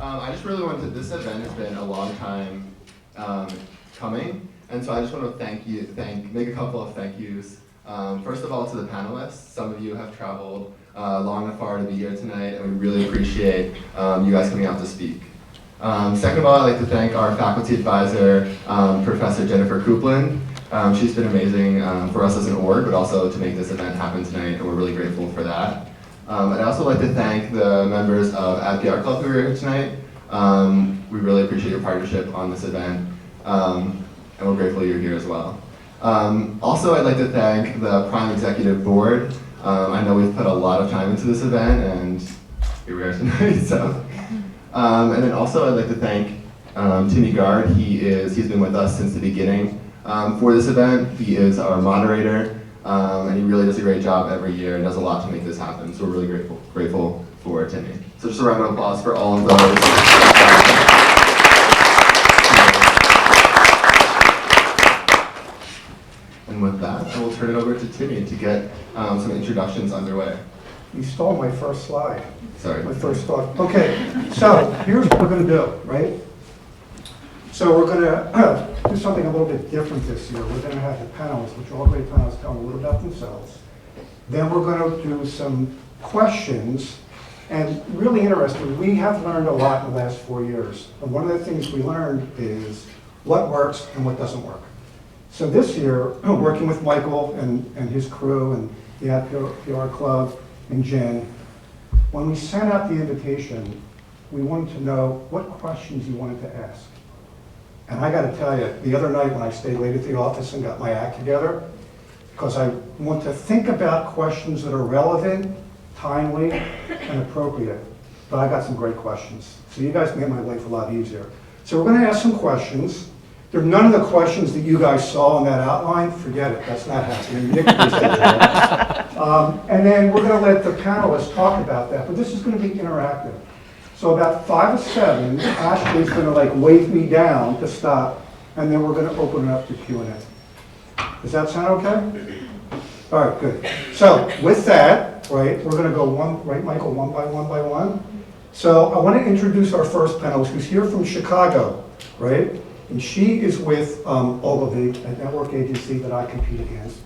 I just really wanted to, this event has been a long time coming, and so I just want to make a couple of thank yous. First of all, to the panelists. Some of you have traveled long and far to be here tonight, and we really appreciate you guys coming out to speak. Second of all, I'd like to thank our faculty advisor, Professor Jennifer Coupland. She's been amazing for us as an org, but also to make this event happen tonight, and we're really grateful for that. I'd also like to thank the members of PR Club who are here tonight. We really appreciate your partnership on this event, and we're grateful you're here as well. Also, I'd like to thank the Prime Executive Board. I know we've put a lot of time into this event, and here we are tonight. So, and then also I'd like to thank Timmy Gard. He's been with us since the beginning for this event. He is our moderator. And he really does a great job every year and does a lot to make this happen. So we're really grateful for Timmy. So just a round of applause for all of those. And with that, I will turn it over to Timmy to get some introductions underway. You stole my first slide. Sorry. My first thought. Okay, so here's what we're going to do, right? So we're going to do something a little bit different this year. We're going to have the panelists, which are all great panelists, tell them a little about themselves. Then we're going to do some questions. And really interesting, we have learned a lot in the last 4 years. And one of the things we learned is what works and what doesn't work. So this year, working with Michael and his crew and the PR Club and Jen, when we sent out the invitation, we wanted to know what questions you wanted to ask. And I got to tell you, the other night when I stayed late at the office and got my act together, because I want to think about questions that are relevant, timely, and appropriate. But I got some great questions. So you guys made my life a lot easier. So we're going to ask some questions. They're none of the questions that you guys saw in that outline. Forget it. That's not happening. Nick presented that. And then we're going to let the panelists talk about that. But this is going to be interactive. So about 5 to 7, Ashley's going to like wave me down to stop, and then we're going to open it up to Q&A. Does that sound okay? All right, good. So with that, right, we're going to go one by one. So I want to introduce our first panelist, who's here from Chicago, right? And she is with Ogilvy, a network agency that I compete against.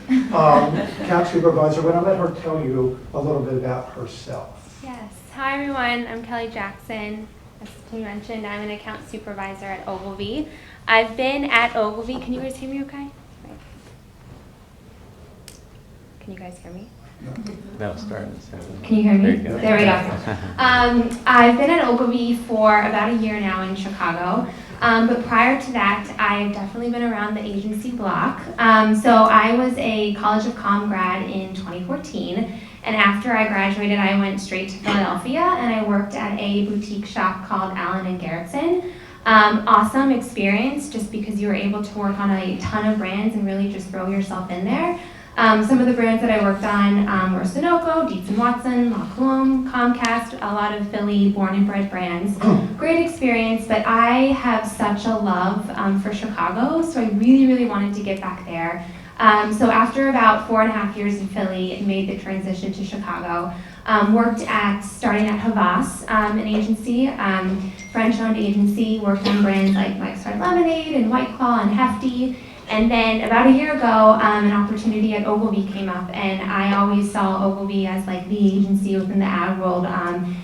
Account supervisor. We're going to let her tell you a little bit about herself. Yes. Hi, everyone. I'm Kelly Jackson. As you mentioned, I'm an account supervisor at Ogilvy. I've been at Ogilvy. Can you guys hear me okay? Right. Can you guys hear me? No, start. Can you hear me? There we go. I've been at Ogilvy for about a year now in Chicago. But prior to that, I've definitely been around the agency block. So I was a College of Comm grad in 2014. And after I graduated, I went straight to Philadelphia and I worked at a boutique shop called Allen & Gerritsen. Awesome experience just because you were able to work on a ton of brands and really just throw yourself in there. Some of the brands that I worked on were Sunoco, Dietz & Watson, La Colombe, Comcast, a lot of Philly born and bred brands. Great experience, but I have such a love for Chicago, so I really, really wanted to get back there. So after about 4.5 years in Philly, made the transition to Chicago. Starting at Havas, an agency, French-owned agency, worked on brands like Mike's Hard Lemonade and White Claw and Hefty. And then about a year ago, an opportunity at Ogilvy came up, and I always saw Ogilvy as like the agency within the ad world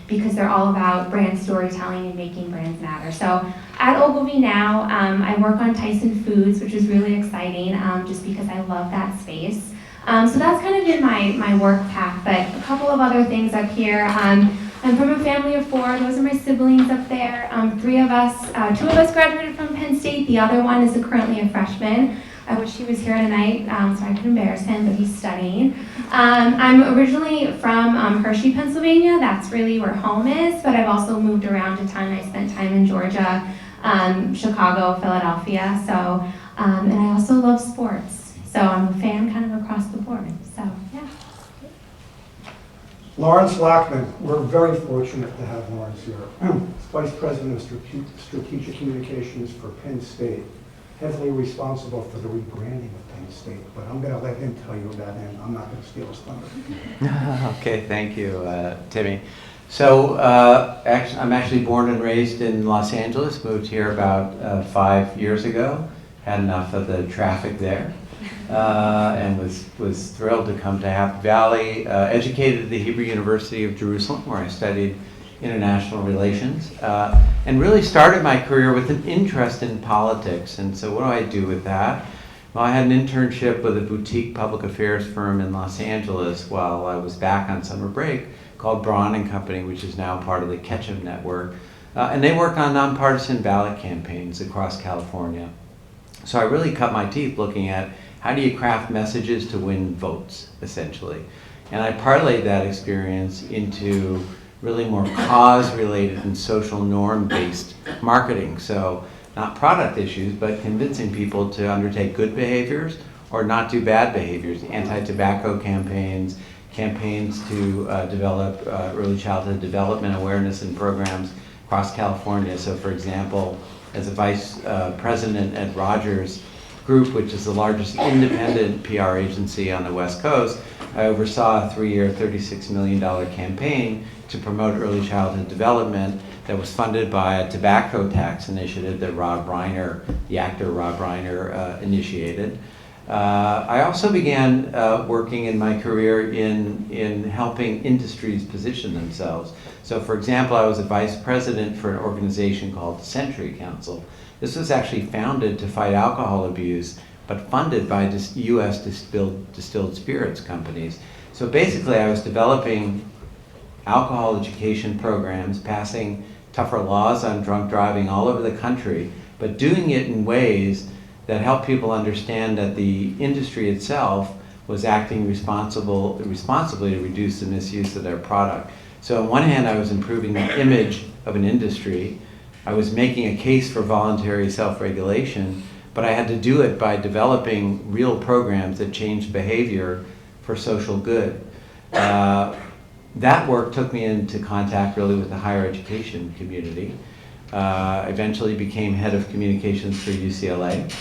because they're all about brand storytelling and making brands matter. So at Ogilvy now, I work on Tyson Foods, which is really exciting just because I love that space. So that's kind of been my work path, but a couple of other things up here. I'm from a family of 4. Those are my siblings up there. 3 of us, 2 of us graduated from Penn State. The other one is currently a freshman. I wish he was here tonight so I could embarrass him, but he's studying. I'm originally from Hershey, Pennsylvania. That's really where home is, but I've also moved around a ton. I spent time in Georgia, Chicago, Philadelphia. So, and I also love sports. So I'm a fan kind of across the board. So, yeah. Lawrence Lackman, we're very fortunate to have Lawrence here. Vice President of Strategic Communications for Penn State, heavily responsible for the rebranding of Penn State, but I'm going to let him tell you about him. I'm not going to steal his thunder. Okay, thank you, Timmy. So I'm actually born and raised in Los Angeles, moved here about 5 years ago, had enough of the traffic there, and was thrilled to come to Happy Valley, educated at the Hebrew University of Jerusalem, where I studied international relations, and really started my career with an interest in politics. And so what do I do with that? Well, I had an internship with a boutique public affairs firm in Los Angeles while I was back on summer break, called Braun and Company, which is now part of the Ketchum Network. And they worked on nonpartisan ballot campaigns across California. So I really cut my teeth looking at how do you craft messages to win votes, essentially. And I parlayed that experience into really more cause-related and social norm-based marketing. So not product issues, but convincing people to undertake good behaviors or not do bad behaviors, anti-tobacco campaigns, campaigns to develop early childhood development awareness and programs across California. So for example, as a vice president at Rogers Group, which is the largest independent PR agency on the West Coast, I oversaw a 3-year, $36 million campaign to promote early childhood development that was funded by a tobacco tax initiative that Rob Reiner, the actor Rob Reiner, initiated. I also began working in my career in helping industries position themselves. So for example, I was a vice president for an organization called the Century Council. This was actually founded to fight alcohol abuse, but funded by U.S. distilled spirits companies. So basically I was developing alcohol education programs, passing tougher laws on drunk driving all over the country, but doing it in ways that help people understand that the industry itself was acting responsibly to reduce the misuse of their product. So on one hand, I was improving the image of an industry. I was making a case for voluntary self-regulation, but I had to do it by developing real programs that changed behavior for social good. That work took me into contact really with the higher education community. Eventually became head of communications for UCLA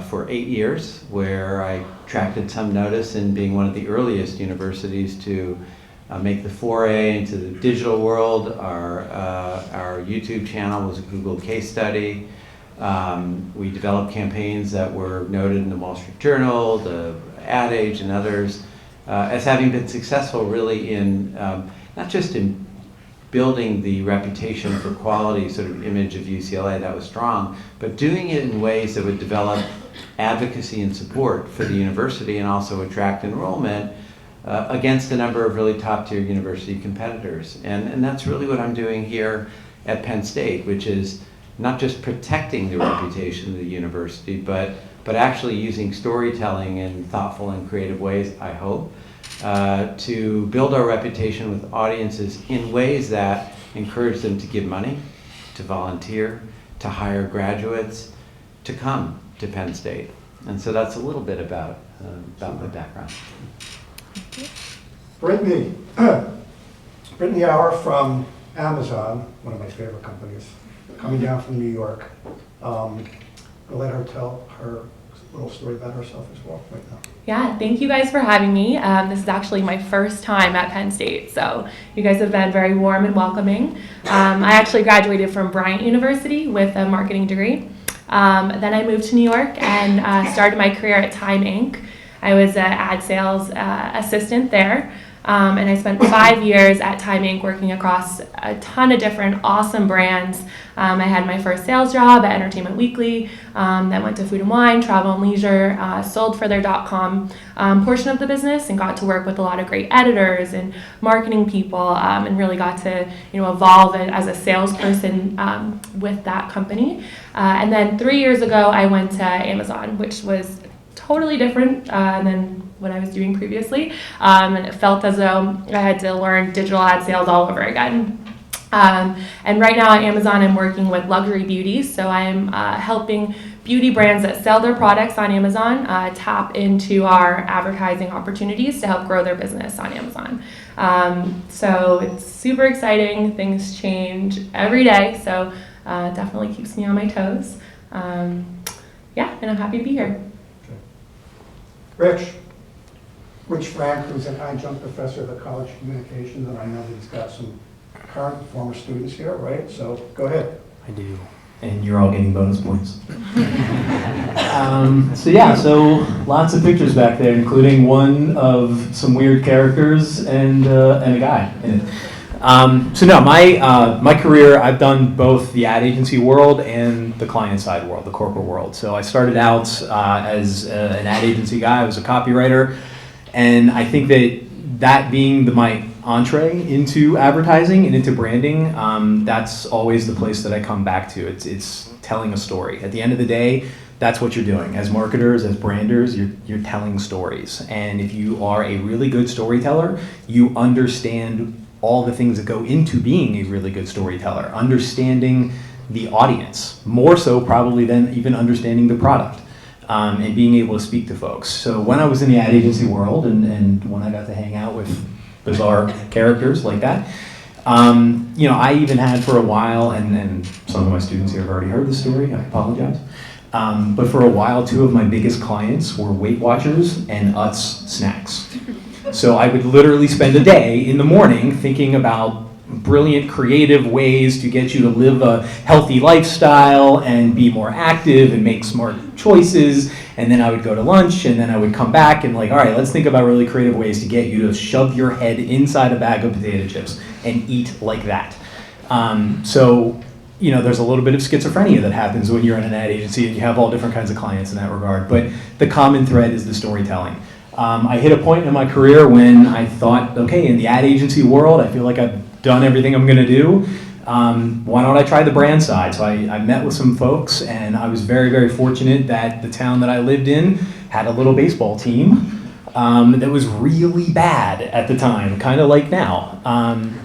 for 8 years, where I attracted some notice in being one of the earliest universities to make the foray into the digital world. Our YouTube channel was a Google case study. We developed campaigns that were noted in the Wall Street Journal, the Ad Age, and others, as having been successful really in not just in building the reputation for quality sort of image of UCLA that was strong, but doing it in ways that would develop advocacy and support for the university and also attract enrollment against a number of really top-tier university competitors. And that's really what I'm doing here at Penn State, which is not just protecting the reputation of the university, but actually using storytelling in thoughtful and creative ways, I hope, to build our reputation with audiences in ways that encourage them to give money, to volunteer, to hire graduates, to come to Penn State. And so that's a little bit about my background. Brittany, Brittany Hour from Amazon, one of my favorite companies, coming down from New York. I'll let her tell her little story about herself as well right now. Yeah, thank you guys for having me. This is actually my first time at Penn State, so you guys have been very warm and welcoming. I actually graduated from Bryant University with a marketing degree. Then I moved to New York and started my career at Time Inc. I was an ad sales assistant there. And I spent 5 years at Time Inc. working across a ton of different awesome brands. I had my first sales job at Entertainment Weekly, then went to Food and Wine, Travel and Leisure, sold for their .com portion of the business, and got to work with a lot of great editors and marketing people, and really got to evolve as a salesperson with that company. And then 3 years ago, I went to Amazon, which was totally different than what I was doing previously, and it felt as though I had to learn digital ad sales all over again. And right now at Amazon, I'm working with luxury beauty, so I'm helping beauty brands that sell their products on Amazon tap into our advertising opportunities to help grow their business on Amazon. So it's super exciting. Things change every day, so it definitely keeps me on my toes. Yeah, and I'm happy to be here. Rich, Rich Frank, who's an adjunct professor of the College of Communications, and I know that he's got some current and former students here, right? So go ahead. I do. And you're all getting bonus points. So lots of pictures back there, including one of some weird characters and a guy in it. My career, I've done both the ad agency world and the client side world, the corporate world. So I started out as an ad agency guy. I was a copywriter, and I think that being my entree into advertising and into branding, that's always the place that I come back to. It's telling a story. At the end of the day, that's what you're doing. As marketers, as branders, you're telling stories. And if you are a really good storyteller, you understand all the things that go into being a really good storyteller, understanding the audience, more so probably than even understanding the product, and being able to speak to folks. So when I was in the ad agency world and when I got to hang out with bizarre characters like that, I even had for a while, and some of my students here have already heard the story, I apologize, but for a while, two of my biggest clients were Weight Watchers and Utz snacks. So I would literally spend a day in the morning thinking about brilliant creative ways to get you to live a healthy lifestyle and be more active and make smart choices. And then I would go to lunch, and then I would come back and all right, let's think about really creative ways to get you to shove your head inside a bag of potato chips and eat like that. There's a little bit of schizophrenia that happens when you're in an ad agency and you have all different kinds of clients in that regard. But the common thread is the storytelling. I hit a point in my career when I thought, okay, in the ad agency world, I feel like I've done everything I'm going to do. Why don't I try the brand side? So I met with some folks, and I was very, very fortunate that the town that I lived in had a little baseball team that was really bad at the time, kind of like now.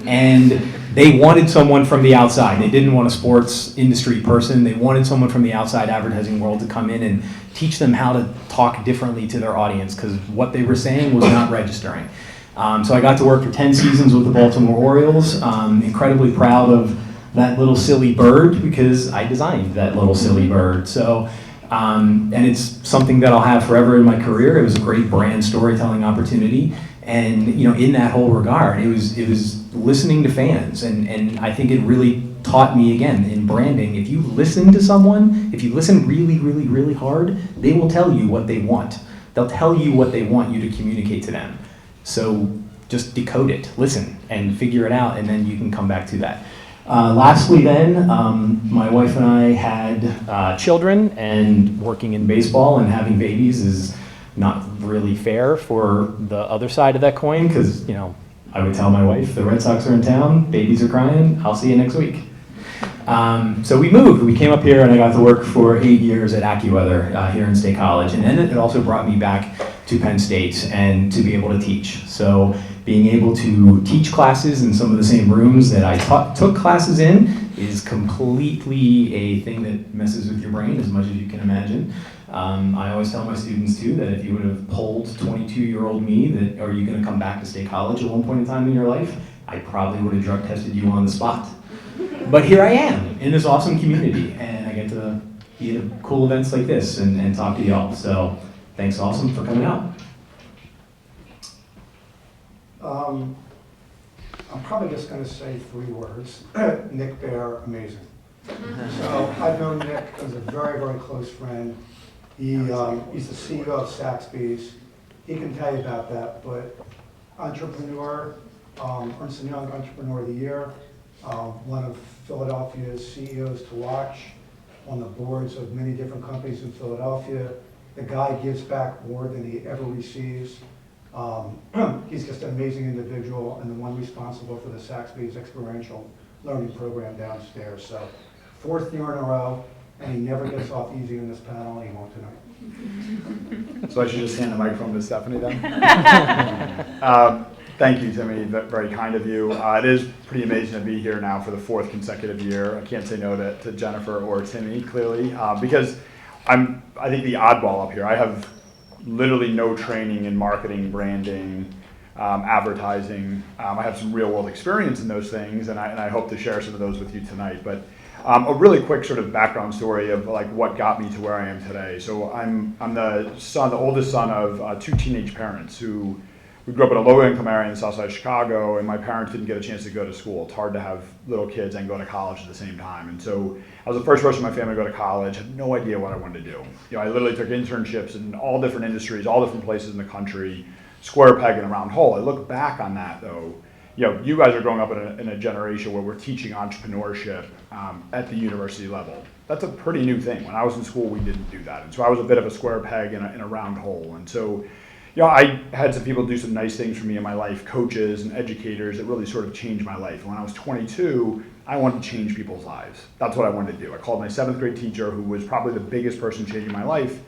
And they wanted someone from the outside. They didn't want a sports industry person. They wanted someone from the outside advertising world to come in and teach them how to talk differently to their audience, because what they were saying was not registering. So I got to work for 10 seasons with the Baltimore Orioles. Incredibly proud of that little silly bird, because I designed that little silly bird. So, and it's something that I'll have forever in my career. It was a great brand storytelling opportunity. And in that whole regard, it was listening to fans. And I think it really taught me, again, in branding, if you listen to someone, if you listen really, really, really hard, they will tell you what they want. They'll tell you what they want you to communicate to them. So just decode it, listen, and figure it out, and then you can come back to that. Lastly then, my wife and I had children, and working in baseball and having babies is not really fair for the other side of that coin, because, I would tell my wife, the Red Sox are in town, babies are crying, I'll see you next week. So we moved. We came up here, and I got to work for 8 years at AccuWeather here in State College. And then it also brought me back to Penn State and to be able to teach. So being able to teach classes in some of the same rooms that I took classes in is completely a thing that messes with your brain as much as you can imagine. I always tell my students too that if you would have polled 22-year-old me that, are you going to come back to State College at one point in time in your life, I probably would have drug tested you on the spot. But here I am in this awesome community, and I get to be at cool events like this and talk to y'all. So thanks, awesome, for coming out. I'm probably just going to say 3 words. Nick Bear, amazing. So I've known Nick as a very, very close friend. He's the CEO of Saxby's. He can tell you about that, but entrepreneur, Ernst & Young Entrepreneur of the Year, one of Philadelphia's CEOs to watch, on the boards of many different companies in Philadelphia. The guy gives back more than he ever receives. He's just an amazing individual, and the one responsible for the Saxby's experiential learning program downstairs. So 4th year in a row, and he never gets off easy in this panel, and he won't tonight. So I should just hand the microphone to Stephanie then? Thank you, Timmy. Very kind of you. It is pretty amazing to be here now for the 4th consecutive year. I can't say no to Jennifer or Timmy, clearly, because I think the oddball up here. I have literally no training in marketing, branding, advertising. I have some real world experience in those things, and I hope to share some of those with you tonight. But a really quick sort of background story of like what got me to where I am today. So I'm the oldest son of 2 teenage parents who we grew up in a low-income area in the south side of Chicago, and my parents didn't get a chance to go to school. It's hard to have little kids and go to college at the same time. And so I was the first person in my family to go to college, had no idea what I wanted to do. I literally took internships in all different industries, all different places in the country, square peg in a round hole. I look back on that, though. You guys are growing up in a generation where we're teaching entrepreneurship at the university level. That's a pretty new thing. When I was in school, we didn't do that. And so I was a bit of a square peg in a round hole. And so I had some people do some nice things for me in my life, coaches and educators that really sort of changed my life. When I was 22, I wanted to change people's lives. That's what I wanted to do. I called my 7th grade teacher, who was probably the biggest person changing my life,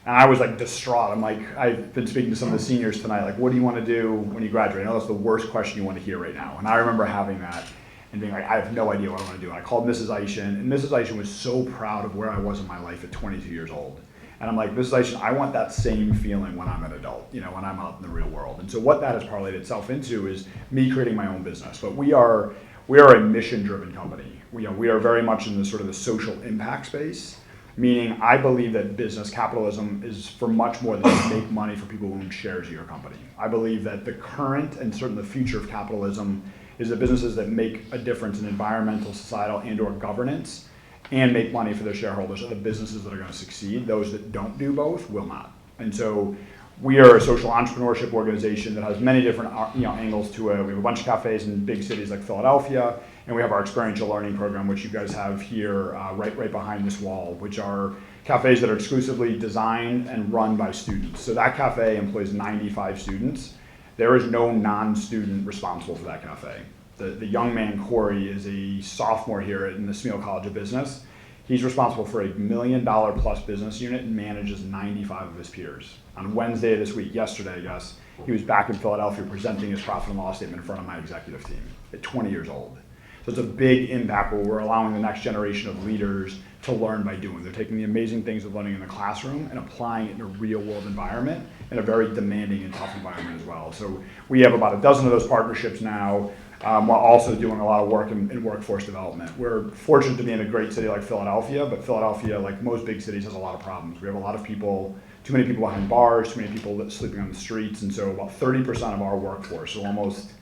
and I was like distraught. I'm like, I've been speaking to some of the seniors tonight, like, what do you want to do when you graduate? I know that's the worst question you want to hear right now. And I remember having that and being like, I have no idea what I want to do. And I called Mrs. Eishen, and Mrs. Eishen was so proud of where I was in my life at 22 years old. And I'm like, Mrs. Eishen, I want that same feeling when I'm an adult, when I'm out in the real world. And so what that has parlayed itself into is me creating my own business. But we are a mission-driven company. We are very much in the sort of the social impact space, meaning I believe that business capitalism is for much more than just make money for people who own shares of your company. I believe that the current and certainly the future of capitalism is the businesses that make a difference in environmental, societal, and/or governance and make money for their shareholders are the businesses that are going to succeed. Those that don't do both will not. And so we are a social entrepreneurship organization that has many different angles to it. We have a bunch of cafes in big cities like Philadelphia, and we have our experiential learning program, which you guys have here right behind this wall, which are cafes that are exclusively designed and run by students. So that cafe employs 95 students. There is no non-student responsible for that cafe. The young man, Corey, is a sophomore here in the Smeal College of Business. He's responsible for $1 million plus business unit and manages 95 of his peers. On Wednesday of this week, yesterday, I guess, he was back in Philadelphia presenting his profit and loss statement in front of my executive team at 20 years old. So it's a big impact where we're allowing the next generation of leaders to learn by doing. They're taking the amazing things of learning in the classroom and applying it in a real world environment, in a very demanding and tough environment as well. So we have about a dozen of those partnerships now, while also doing a lot of work in workforce development. We're fortunate to be in a great city like Philadelphia, but Philadelphia, like most big cities, has a lot of problems. We have a lot of people, too many people behind bars, too many people sleeping on the streets, and so about 30% of our workforce, so almost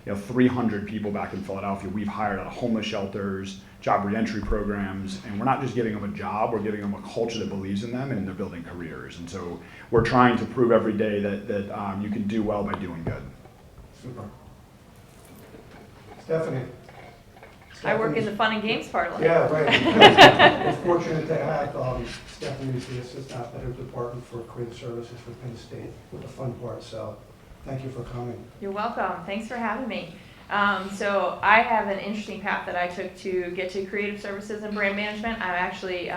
300 people back in Philadelphia, we've hired out of homeless shelters, job reentry programs, and we're not just giving them a job, we're giving them a culture that believes in them, and they're building careers. And so we're trying to prove every day that you can do well by doing good. Super. Stephanie. I work in the fun and games part of it. Yeah, right. We're fortunate to have Stephanie, who's the assistant athletic department for creative services for Penn State, with the fun part. So thank you for coming. You're welcome. Thanks for having me. So I have an interesting path that I took to get to creative services and brand management. I actually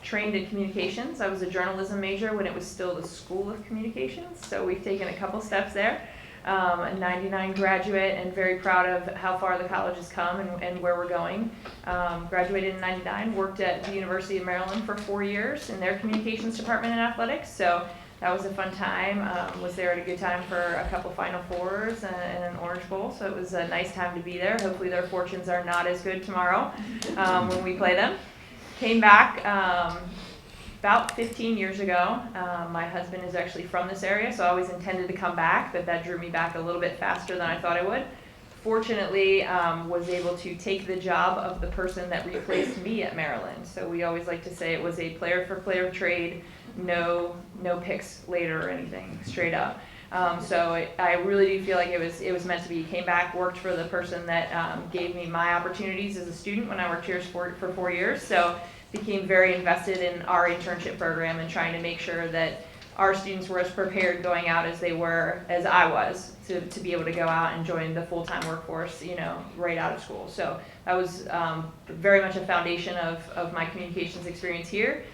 trained in communications. I was a journalism major when it was still the School of Communications. So we've taken a couple steps there. A 99 graduate and very proud of how far the college has come and where we're going. Graduated in 99, worked at the University of Maryland for 4 years in their communications department in athletics. So that was a fun time. Was there at a good time for a couple Final Fours and an Orange Bowl. So it was a nice time to be there. Hopefully their fortunes are not as good tomorrow when we play them. Came back about 15 years ago. My husband is actually from this area, so I always intended to come back, but that drew me back a little bit faster than I thought I would. Fortunately, was able to take the job of the person that replaced me at Maryland. So we always like to say it was a player for player trade, no picks later or anything, straight up. So I really do feel like it was meant to be. Came back, worked for the person that gave me my opportunities as a student when I worked here for 4 years. So became very invested in our internship program and trying to make sure that our students were as prepared going out as they were, as I was, to be able to go out and join the full-time workforce, right out of school. So that was very much a foundation of my communications experience here.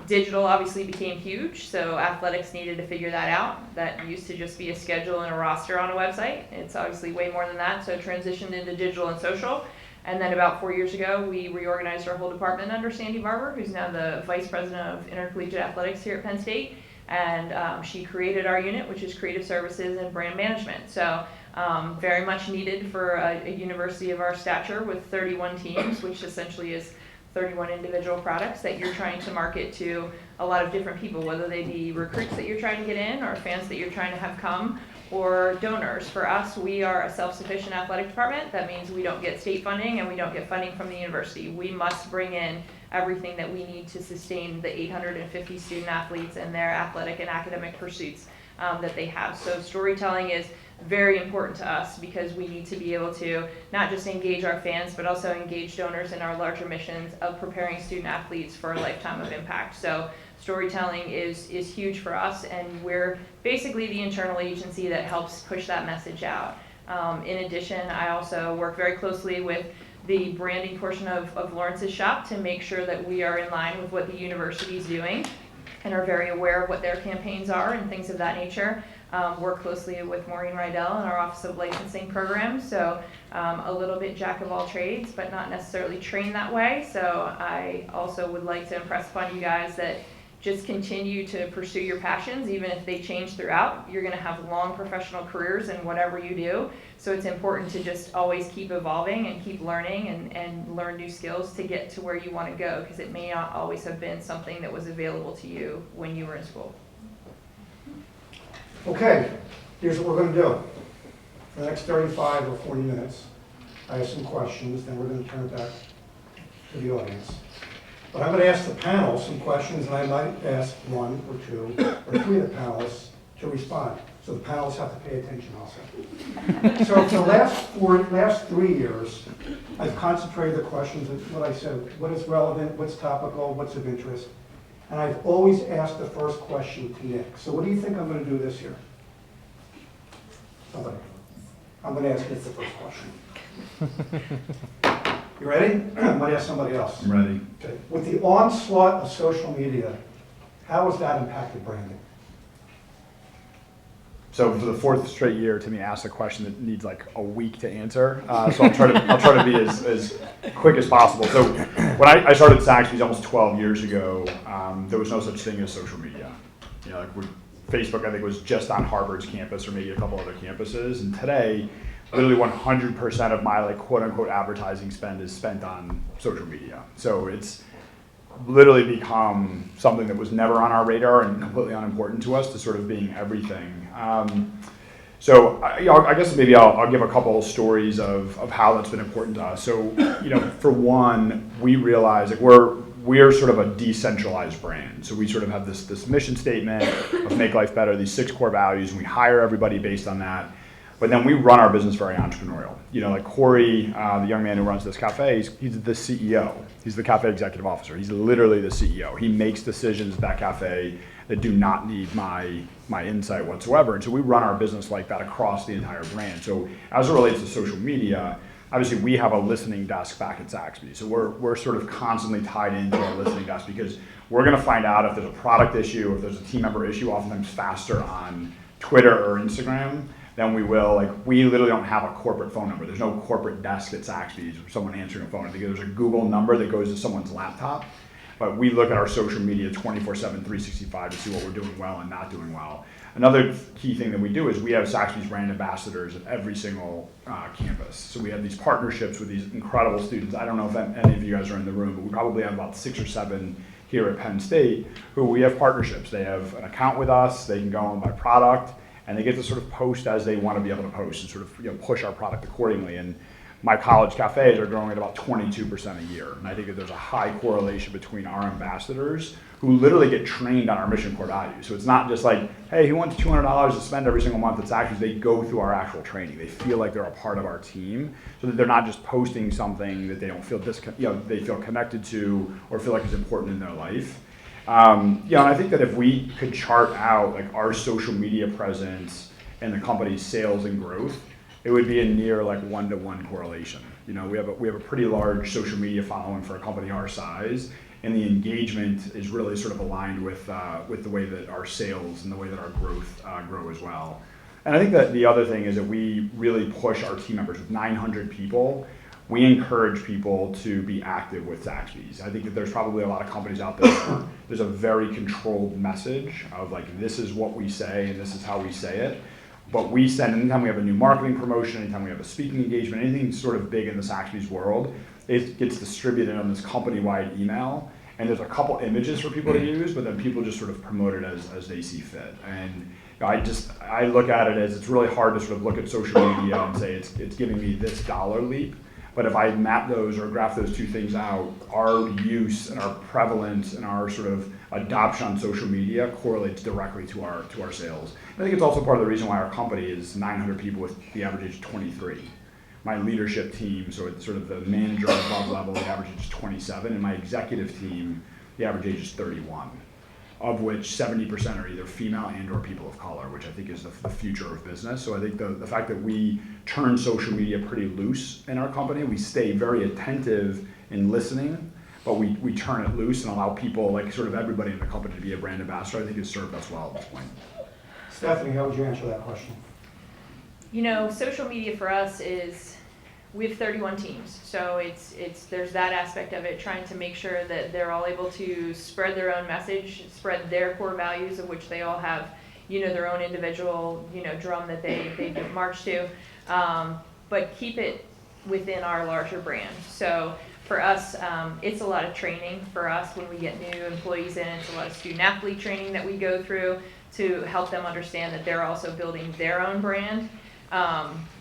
Digital obviously became huge, so athletics needed to figure that out. That used to just be a schedule and a roster on a website. It's obviously way more than that, so transitioned into digital and social. And then about 4 years ago, we reorganized our whole department under Sandy Barber, who's now the Vice President of Intercollegiate Athletics here at Penn State. And she created our unit, which is Creative Services and Brand Management. So very much needed for a university of our stature with 31 teams, which essentially is 31 individual products that you're trying to market to a lot of different people, whether they be recruits that you're trying to get in or fans that you're trying to have come, or donors. For us, we are a self-sufficient athletic department. That means we don't get state funding and we don't get funding from the university. We must bring in everything that we need to sustain the 850 student athletes and their athletic and academic pursuits that they have. So storytelling is very important to us because we need to be able to not just engage our fans, but also engage donors in our larger missions of preparing student athletes for a lifetime of impact. So storytelling is huge for us, and we're basically the internal agency that helps push that message out. In addition, I also work very closely with the branding portion of Lawrence's shop to make sure that we are in line with what the university is doing and are very aware of what their campaigns are and things of that nature. Work closely with Maureen Rydell in our Office of Licensing program, so a little bit jack of all trades, but not necessarily trained that way. So I also would like to impress upon you guys that just continue to pursue your passions, even if they change throughout. You're gonna have long professional careers in whatever you do, so it's important to just always keep evolving and keep learning and learn new skills to get to where you wanna go, because it may not always have been something that was available to you when you were in school. Okay, here's what we're going to do. For the next 35 or 40 minutes, I have some questions, then we're going to turn it back to the audience. But I'm going to ask the panel some questions, and I might ask one or two or three of the panelists to respond. So the panelists have to pay attention also. So for the last 3 years, I've concentrated the questions on what I said, what is relevant, what's topical, what's of interest. And I've always asked the first question to Nick. So what do you think I'm going to do this year? Somebody. I'm going to ask Nick the first question. You ready? I'm going to ask somebody else. I'm ready. Okay. With the onslaught of social media, how has that impacted branding? So for the fourth straight year, Timmy asked a question that needs like a week to answer. So I'll try to be as quick as possible. So when I started Saxby's almost 12 years ago, there was no such thing as social media. You know, like Facebook, I think, was just on Harvard's campus or maybe a couple other campuses. And today, literally 100% of my like quote unquote advertising spend is spent on social media. So it's literally become something that was never on our radar and completely unimportant to us to sort of being everything. So I guess maybe I'll give a couple of stories of how that's been important to us. So, you know, for one, we realize that we're sort of a decentralized brand. So we sort of have this mission statement of make life better, these 6 core values, and we hire everybody based on that. But then we run our business very entrepreneurial. You know, like Corey, the young man who runs this cafe, he's the CEO. He's the cafe executive officer. He's literally the CEO. He makes decisions at that cafe that do not need my insight whatsoever. And so we run our business like that across the entire brand. So as it relates to social media, obviously we have a listening desk back at Saxby. So we're sort of constantly tied into our listening desk because we're gonna find out if there's a product issue, if there's a team member issue, oftentimes faster on Twitter or Instagram than we will. Like, we literally don't have a corporate phone number. There's no corporate desk at Saxby's or someone answering a phone. I think there's a Google number that goes to someone's laptop. But we look at our social media 24/7, 365 to see what we're doing well and not doing well. Another key thing that we do is we have Saxby's brand ambassadors at every single campus. So we have these partnerships with these incredible students. I don't know if any of you guys are in the room, but we probably have about 6 or 7 here at Penn State who we have partnerships. They have an account with us, they can go and buy product, and they get to sort of post as they want to be able to post and sort of, you know, push our product accordingly. And my college cafes are growing at about 22% a year. And I think that there's a high correlation between our ambassadors who literally get trained on our mission core values. So it's not just like, hey, who wants $200 to spend every single month at Saxby's? They go through our actual training. They feel like they're a part of our team, so that they're not just posting something that they don't feel they feel connected to or feel like is important in their life. And I think that if we could chart out like our social media presence and the company's sales and growth, it would be a near like 1-to-1 correlation. You know, we have a pretty large social media following for a company our size, and the engagement is really sort of aligned with the way that our sales and the way that our growth grow as well. And I think that the other thing is that we really push our team members. With 900 people, we encourage people to be active with Saxby's. I think that there's probably a lot of companies out there where there's a very controlled message of like, this is what we say and this is how we say it. But we send, anytime we have a new marketing promotion, anytime we have a speaking engagement, anything sort of big in the Saxby's world, it gets distributed on this company-wide email. and there's a couple images for people to use, but then people just sort of promote it as they see fit. And I look at it as it's really hard to sort of look at social media and say it's giving me this dollar leap. But if I map those or graph those two things out, our use and our prevalence and our sort of adoption on social media correlates directly to our sales. I think it's also part of the reason why our company is 900 people with the average age of 23. My leadership team, so it's sort of the manager above level, the average age is 27, and my executive team, the average age is 31, of which 70% are either female and or people of color, which I think is the future of business. So I think the fact that we turn social media pretty loose in our company, we stay very attentive in listening, but we turn it loose and allow people, like sort of everybody in the company, to be a brand ambassador, I think has served us well at this point. Stephanie, how would you answer that question? You know, social media for us is, we have 31 teams, so there's that aspect of it, trying to make sure that they're all able to spread their own message, spread their core values, of which they all have, you know, their own individual, you know, drum that they march to, but keep it within our larger brand. So for us, it's a lot of training for us when we get new employees in. It's a lot of student athlete training that we go through to help them understand that they're also building their own brand.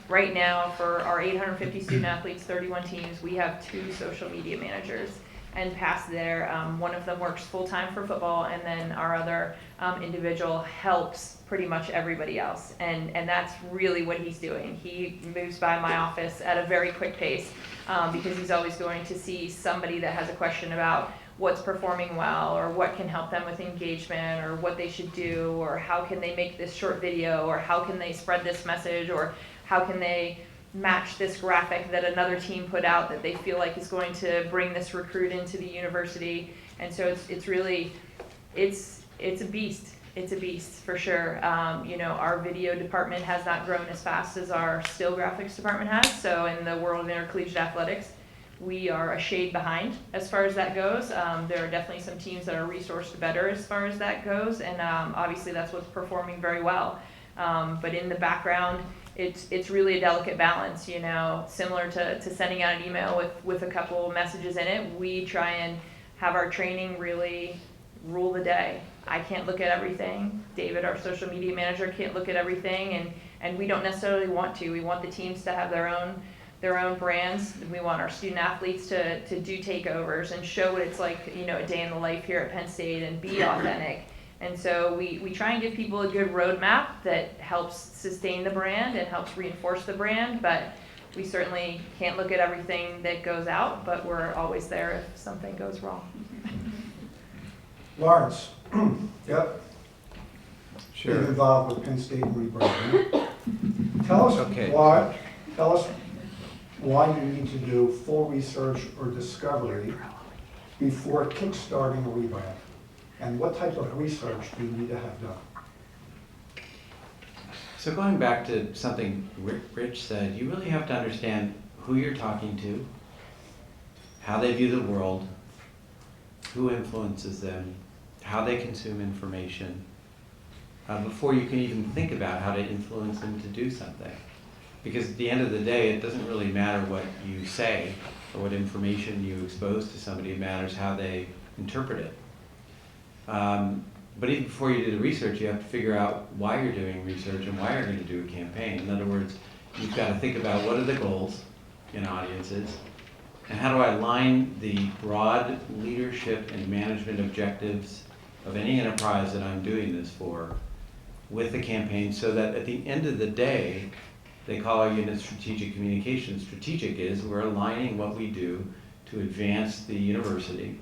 Right now, for our 850 student athletes, 31 teams, we have 2 social media managers. And past there, one of them works full-time for football, and then our other individual helps pretty much everybody else. And that's really what he's doing. He moves by my office at a very quick pace because he's always going to see somebody that has a question about what's performing well, or what can help them with engagement, or what they should do, or how can they make this short video, or how can they spread this message, or how can they match this graphic that another team put out that they feel like is going to bring this recruit into the university. And so it's really, it's a beast. It's a beast for sure. You know, our video department has not grown as fast as our still graphics department has. So in the world of intercollegiate athletics, we are a shade behind as far as that goes. There are definitely some teams that are resourced better as far as that goes, and obviously that's what's performing very well. But in the background, it's really a delicate balance, you know, similar to sending out an email with a couple messages in it. We try and have our training really rule the day. I can't look at everything. David, our social media manager, can't look at everything, and we don't necessarily want to. We want the teams to have their own brands. We want our student athletes to do takeovers and show what it's like, you know, a day in the life here at Penn State, and be authentic. And so we try and give people a good roadmap that helps sustain the brand and helps reinforce the brand, but we certainly can't look at everything that goes out, but we're always there if something goes wrong. Lawrence, yep, Sure. being involved with Penn State rebranding. Tell us Okay. why you need to do full research or discovery before kickstarting a rebrand, and what type of research do you need to have done? So going back to something Rich said, you really have to understand who you're talking to, how they view the world, who influences them, how they consume information, before you can even think about how to influence them to do something. Because at the end of the day, it doesn't really matter what you say or what information you expose to somebody. It matters how they interpret it. But even before you do the research, you have to figure out why you're doing research and why you're going to do a campaign. In other words, you've got to think about what are the goals in audiences, and how do I align the broad leadership and management objectives of any enterprise that I'm doing this for with the campaign, so that at the end of the day, they call our unit strategic communication. Strategic is we're aligning what we do to advance the university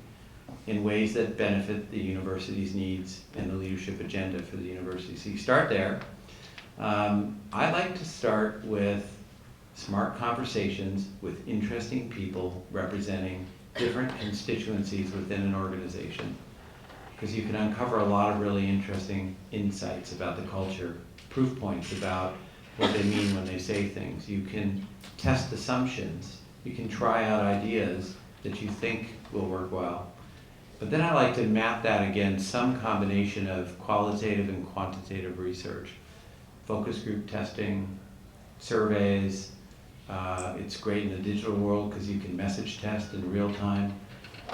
in ways that benefit the university's needs and the leadership agenda for the university. So you start there. I like to start with smart conversations with interesting people representing different constituencies within an organization, because you can uncover a lot of really interesting insights about the culture, proof points about what they mean when they say things. You can test assumptions. You can try out ideas that you think will work well. But then I like to map that against some combination of qualitative and quantitative research. Focus group testing, surveys. It's great in the digital world because you can message test in real time.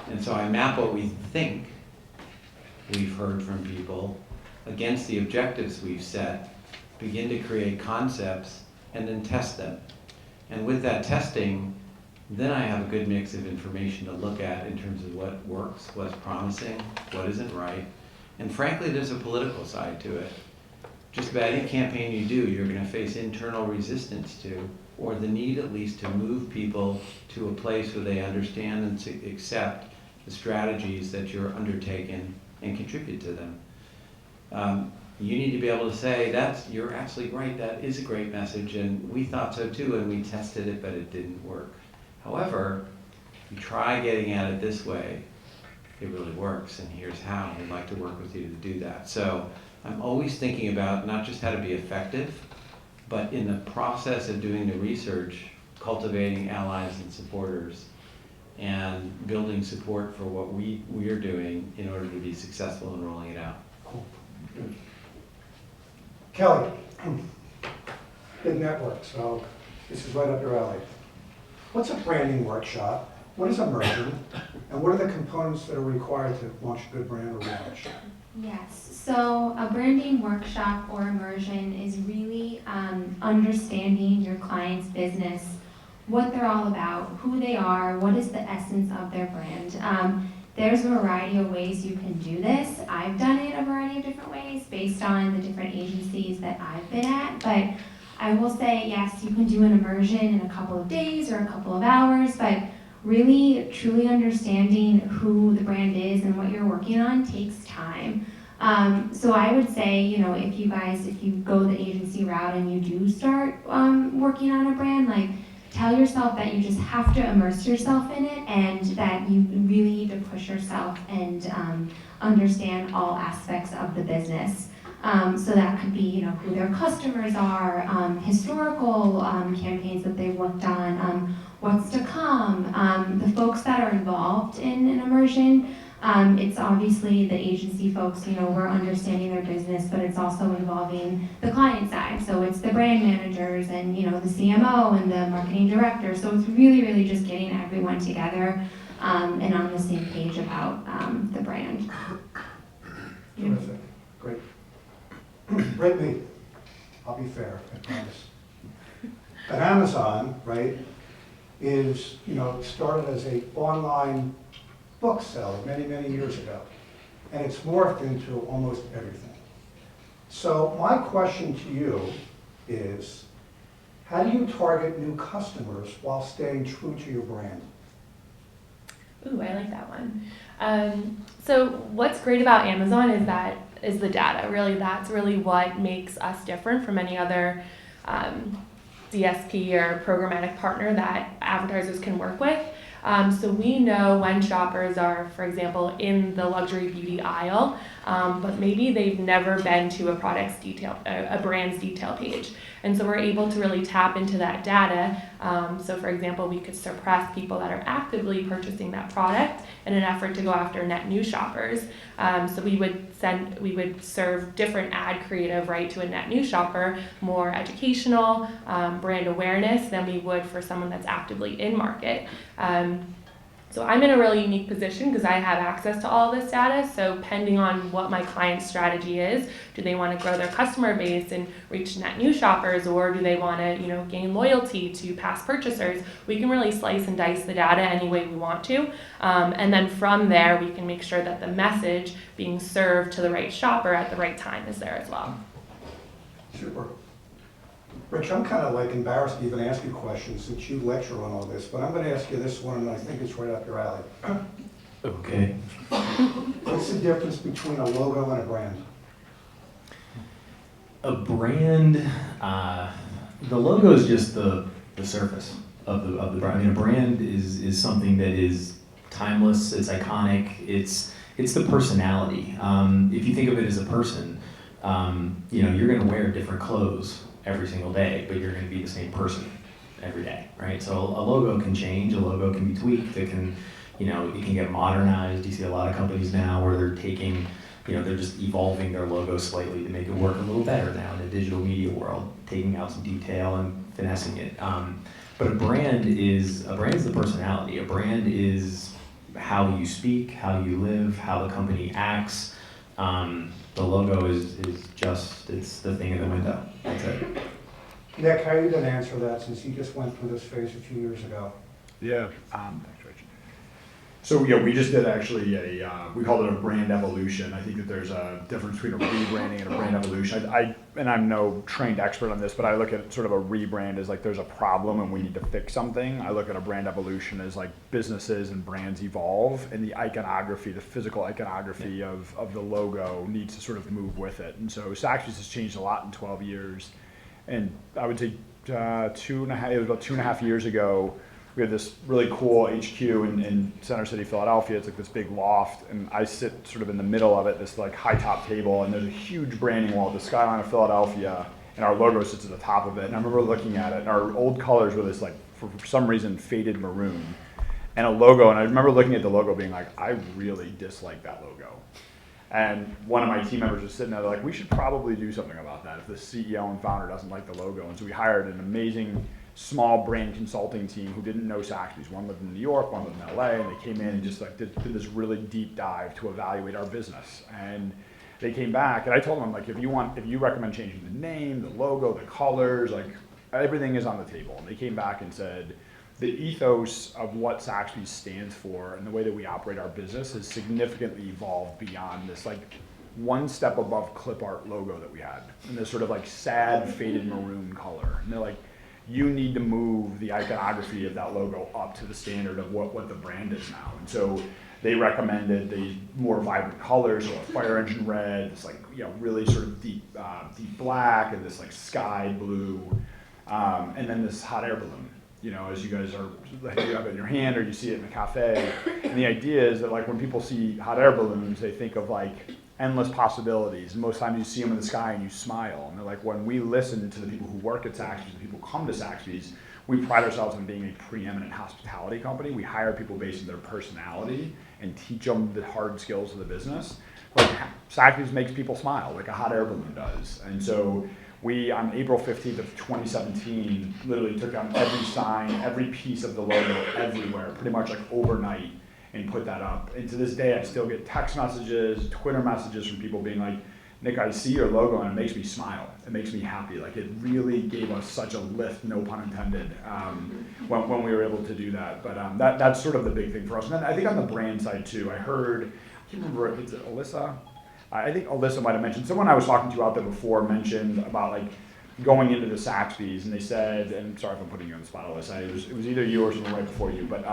And so I map what we think we've heard from people against the objectives we've set, begin to create concepts, and then test them. And with that testing, then I have a good mix of information to look at in terms of what works, what's promising, what isn't right. And frankly, there's a political side to it. Just about any campaign you do, you're going to face internal resistance to, or the need at least to move people to a place where they understand and accept the strategies that you're undertaking and contribute to them. You need to be able to say, you're absolutely right, that is a great message, and we thought so too, and we tested it, but it didn't work. However, you try getting at it this way, it really works, and here's how. We'd like to work with you to do that. So I'm always thinking about not just how to be effective, but in the process of doing the research, cultivating allies and supporters, and building support for what we're doing in order to be successful in rolling it out. Cool. Good. Kelly, big network, so this is right up your alley. What's a branding workshop? What is immersion? And what are the components that are required to launch a good brand or relaunch? Yes, so a branding workshop or immersion is really understanding your client's business, what they're all about, who they are, what is the essence of their brand. There's a variety of ways you can do this. I've done it a variety of different ways based on the different agencies that I've been at, but I will say, yes, you can do an immersion in a couple of days or a couple of hours, but really truly understanding who the brand is and what you're working on takes time. So I would say, if you go the agency route and you do start working on a brand, like tell yourself that you just have to immerse yourself in it and that you really need to push yourself and understand all aspects of the business. So that could be, who their customers are, historical campaigns that they've worked on, what's to come, the folks that are involved in an immersion. It's obviously the agency folks, we're understanding their business, but it's also involving the client side. So it's the brand managers and, the CMO and the marketing director. So it's really, really just getting everyone together and on the same page about the brand. Terrific. Great. Brittany, I'll be fair, I promise. But Amazon, right, is, started as a online bookseller many, many years ago. And it's morphed into almost everything. So my question to you is, how do you target new customers while staying true to your brand? Ooh, I like that one. So what's great about Amazon is the data. Really, that's really what makes us different from any other DSP or programmatic partner that advertisers can work with. So we know when shoppers are, for example, in the luxury beauty aisle, but maybe they've never been to a brand's detail page. And so we're able to really tap into that data. So for example, we could suppress people that are actively purchasing that product in an effort to go after net new shoppers. So we would serve different ad creative, right, to a net new shopper, more educational, brand awareness than we would for someone that's actively in market. So I'm in a really unique position because I have access to all this data. So depending on what my client's strategy is, do they want to grow their customer base and reach net new shoppers, or do they want to, gain loyalty to past purchasers? We can really slice and dice the data any way we want to. And then from there, we can make sure that the message being served to the right shopper at the right time is there as well. Super. Rich, I'm kind of embarrassed to even ask you questions since you lecture on all this, but I'm going to ask you this one, and I think it's right up your alley. Okay. What's the difference between a logo and a brand? A brand, the logo is just the surface of the brand. I mean, a brand is something that is timeless, it's iconic, it's the personality. If you think of it as a person, you're going to wear different clothes every single day, but you're going to be the same person every day, right? So a logo can change, a logo can be tweaked, it can get modernized. You see a lot of companies now where they're taking, they're just evolving their logo slightly to make it work a little better now in the digital media world, taking out some detail and finessing it. But a brand is the personality. A brand is how you speak, how you live, how the company acts. The logo is just, it's the thing in the window. That's it. Nick, how are you gonna answer that since you just went through this phase a few years ago? Yeah. Thanks, Rich. So yeah, we just did actually we called it a brand evolution. I think that there's a difference between a rebranding and a brand evolution. And I'm no trained expert on this, but I look at sort of a rebrand as like there's a problem and we need to fix something. I look at a brand evolution as like businesses and brands evolve, and the iconography, the physical iconography of the logo needs to sort of move with it. And so Saxby's has changed a lot in 12 years. And I would say it was about 2.5 years ago, we had this really cool HQ in Center City, Philadelphia. It's like this big loft, and I sit sort of in the middle of it, this like high top table, and there's a huge branding wall, the skyline of Philadelphia, and our logo sits at the top of it. And I remember looking at it, and our old colors were this like, for some reason, faded maroon, and a logo. And I remember looking at the logo being like, I really dislike that logo. And one of my team members was sitting there, they're like, we should probably do something about that if the CEO and founder doesn't like the logo. And so we hired an amazing small brand consulting team who didn't know Saxby's. One lived in New York, one lived in LA, and they came in and just like did this really deep dive to evaluate our business. And they came back, and I told them, like, if you recommend changing the name, the logo, the colors, like everything is on the table. And they came back and said, the ethos of what Saxby's stands for and the way that we operate our business has significantly evolved beyond this like one step above clip art logo that we had, and this sort of like sad faded maroon color. And they're like, you need to move the iconography of that logo up to the standard of what the brand is now. And so they recommended the more vibrant colors, so a fire engine red, this like, you know, really sort of deep black, and this like sky blue, and then this hot air balloon. You know, as you guys are, you have it in your hand or you see it in a cafe. And the idea is that like when people see hot air balloons, they think of like endless possibilities. And most times you see them in the sky and you smile. And they're like, when we listen to the people who work at Saxby's, the people who come to Saxby's, we pride ourselves on being a preeminent hospitality company. We hire people based on their personality and teach them the hard skills of the business. Like Saxby's makes people smile, like a hot air balloon does. And so we, on April 15th of 2017, literally took down every sign, every piece of the logo everywhere, pretty much like overnight, and put that up. And to this day, I still get text messages, Twitter messages from people being like, Nick, I see your logo and it makes me smile. It makes me happy. Like it really gave us such a lift, no pun intended, when we were able to do that. But that's sort of the big thing for us. And then I think on the brand side too, I heard, I can't remember, is it Alyssa? I think Alyssa might have mentioned, someone I was talking to out there before mentioned about like going into the Saxby's, and they said, and sorry if I'm putting you on the spot, Alyssa, it was either you or someone right before you, but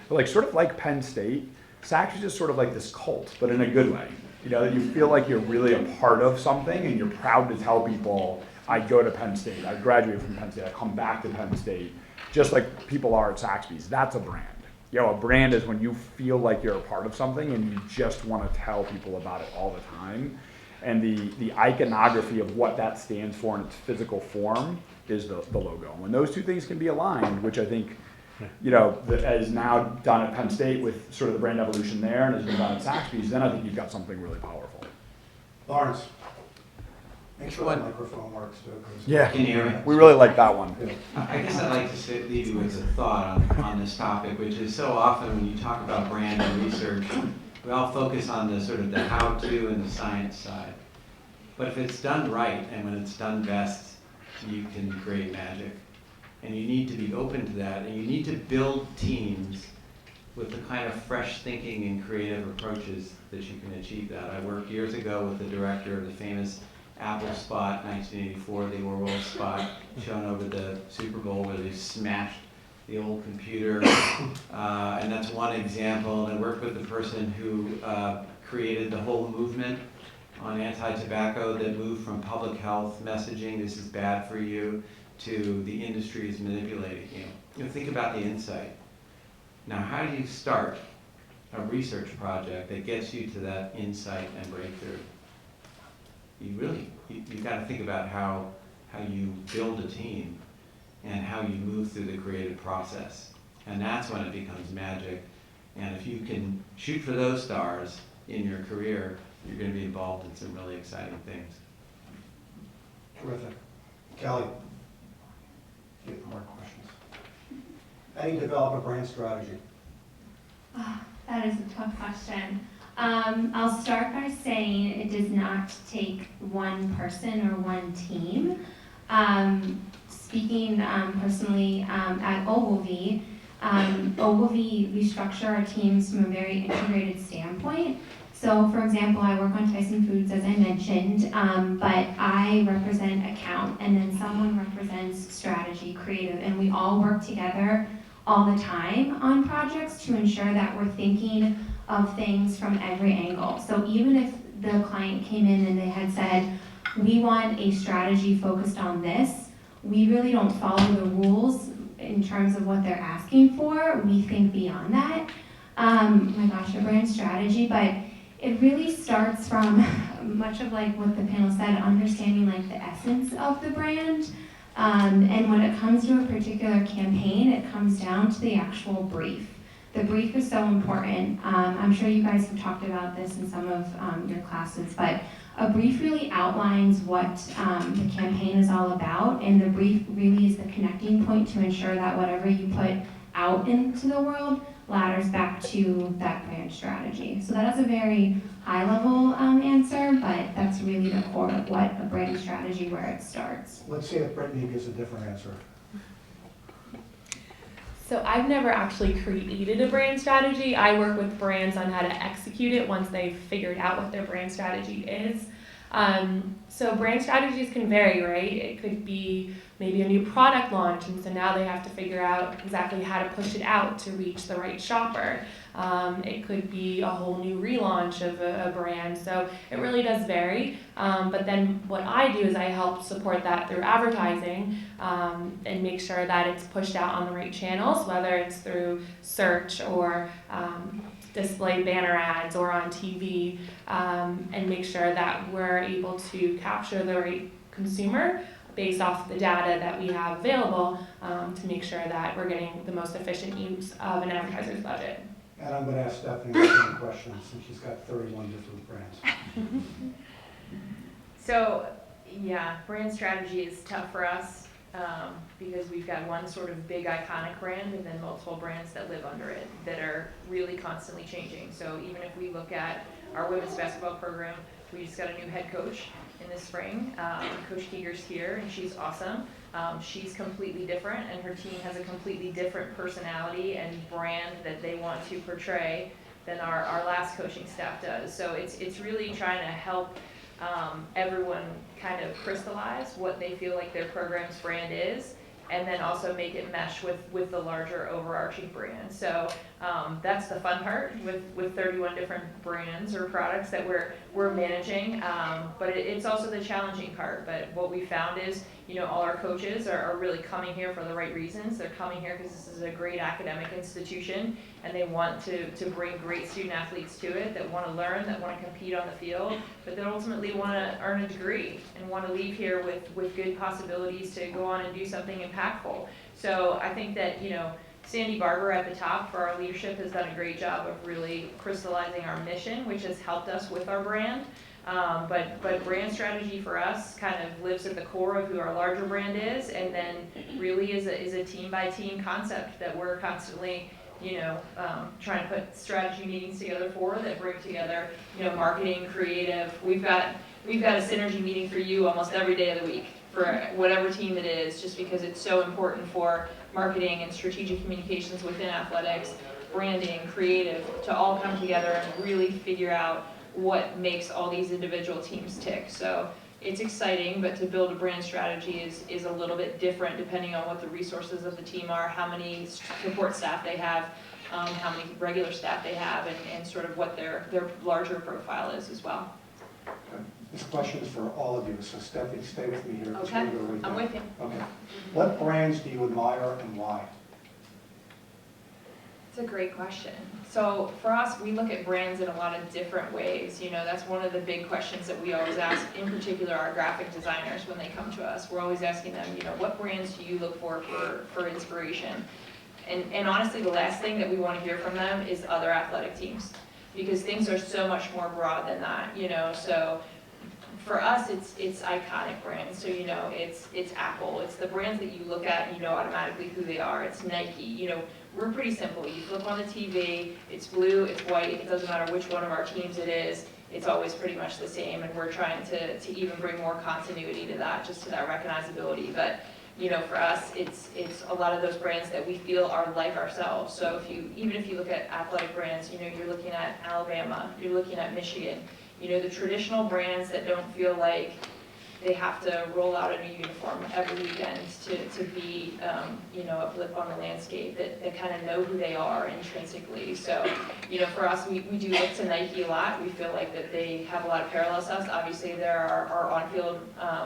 like sort of like Penn State, Saxby's is sort of like this cult, but in a good way. You know, that you feel like you're really a part of something and you're proud to tell people, I go to Penn State, I graduated from Penn State, I come back to Penn State, just like people are at Saxby's. That's a brand. You know, a brand is when you feel like you're a part of something and you just want to tell people about it all the time. And the iconography of what that stands for in its physical form is the logo. When those two things can be aligned, which I think, you know, is now done at Penn State with sort of the brand evolution there and has been done at Saxby's, then I think you've got something really powerful. Lawrence, make sure that microphone works too. Yeah, Can you hear me? we really like that one. I guess I'd like to leave you with a thought on this topic, which is so often when you talk about brand and research, we all focus on the sort of the how-to and the science side. But if it's done right and when it's done best, you can create magic. And you need to be open to that, and you need to build teams with the kind of fresh thinking and creative approaches that you can achieve that. I worked years ago with the director of the famous Apple spot, 1984, the Orwell spot, shown over the Super Bowl where they smashed the old computer. And that's one example. And I worked with the person who created the whole movement on anti-tobacco that moved from public health messaging, this is bad for you, to the industry is manipulating you. You know, think about the insight. Now, how do you start a research project that gets you to that insight and breakthrough? You've got to think about how you build a team and how you move through the creative process. And that's when it becomes magic. And if you can shoot for those stars in your career, you're going to be involved in some really exciting things. Terrific. Kelly, get more questions. How do you develop a brand strategy? That is a tough question. I'll start by saying it does not take one person or one team. Speaking personally at Ogilvy, we structure our teams from a very integrated standpoint. So, for example, I work on Tyson Foods, as I mentioned, but I represent account, and then someone represents strategy, creative, and we all work together all the time on projects to ensure that we're thinking of things from every angle. So even if the client came in and they had said, we want a strategy focused on this, we really don't follow the rules in terms of what they're asking for. We think beyond that. My gosh, a brand strategy, but it really starts from much of like what the panel said, understanding like the essence of the brand. And when it comes to a particular campaign, it comes down to the actual brief. The brief is so important. I'm sure you guys have talked about this in some of your classes, but a brief really outlines what the campaign is all about, and the brief really is the connecting point to ensure that whatever you put out into the world ladders back to that brand strategy. So that is a very high-level answer, but that's really the core of what a brand strategy, where it starts. Let's see if Brittany gives a different answer. So I've never actually created a brand strategy. I work with brands on how to execute it once they've figured out what their brand strategy is. So brand strategies can vary, right? It could be maybe a new product launch, and so now they have to figure out exactly how to push it out to reach the right shopper. It could be a whole new relaunch of a brand, so it really does vary. But then what I do is I help support that through advertising and make sure that it's pushed out on the right channels, whether it's through search or display banner ads or on TV, and make sure that we're able to capture the right consumer based off the data that we have available to make sure that we're getting the most efficient use of an advertiser's budget. And I'm going to ask Stephanie the same question since she's got 31 different brands. So, yeah, brand strategy is tough for us because we've got one sort of big iconic brand and then multiple brands that live under it that are really constantly changing. So even if we look at our women's basketball program, we just got a new head coach in the spring. Coach Keeger's here, and she's awesome. She's completely different, and her team has a completely different personality and brand that they want to portray than our last coaching staff does. So it's really trying to help everyone kind of crystallize what they feel like their program's brand is, and then also make it mesh with the larger overarching brand. So that's the fun part with 31 different brands or products that we're managing. But it's also the challenging part. But what we found is, all our coaches are really coming here for the right reasons. They're coming here because this is a great academic institution, and they want to bring great student athletes to it that want to learn, that want to compete on the field, but that ultimately want to earn a degree and want to leave here with good possibilities to go on and do something impactful. So I think that, Sandy Barber at the top for our leadership has done a great job of really crystallizing our mission, which has helped us with our brand. But brand strategy for us kind of lives at the core of who our larger brand is, and then really is a team by team concept that we're constantly, trying to put strategy meetings together for that bring together, marketing, creative. We've got a synergy meeting for you almost every day of the week for whatever team it is, just because it's so important for marketing and strategic communications within athletics, branding, creative, to all come together and really figure out what makes all these individual teams tick. So it's exciting, but to build a brand strategy is a little bit different depending on what the resources of the team are, how many support staff they have, how many regular staff they have, and sort of what their larger profile is as well. This question is for all of you, so Stephanie, stay with me here. Okay, I'm with you. Okay. What brands do you admire and why? It's a great question. So for us, we look at brands in a lot of different ways. That's one of the big questions that we always ask, in particular our graphic designers when they come to us. We're always asking them, what brands do you look for inspiration? And honestly, the last thing that we want to hear from them is other athletic teams, because things are so much more broad than that, So for us, it's iconic brands. So, you know, it's Apple. It's the brands that you look at and you know automatically who they are. It's Nike. You know, we're pretty simple. You flip on the TV, it's blue, it's white. It doesn't matter which one of our teams it is. It's always pretty much the same. And we're trying to even bring more continuity to that, just to that recognizability. But, you know, for us, it's a lot of those brands that we feel are like ourselves. So even if you look at athletic brands, you know, you're looking at Alabama, you're looking at Michigan. You know, the traditional brands that don't feel like they have to roll out a new uniform every weekend to be, you know, a blip on the landscape, that kind of know who they are intrinsically. So, you know, for us, we do look to Nike a lot. We feel like that they have a lot of parallels to us. Obviously, they're our on-field,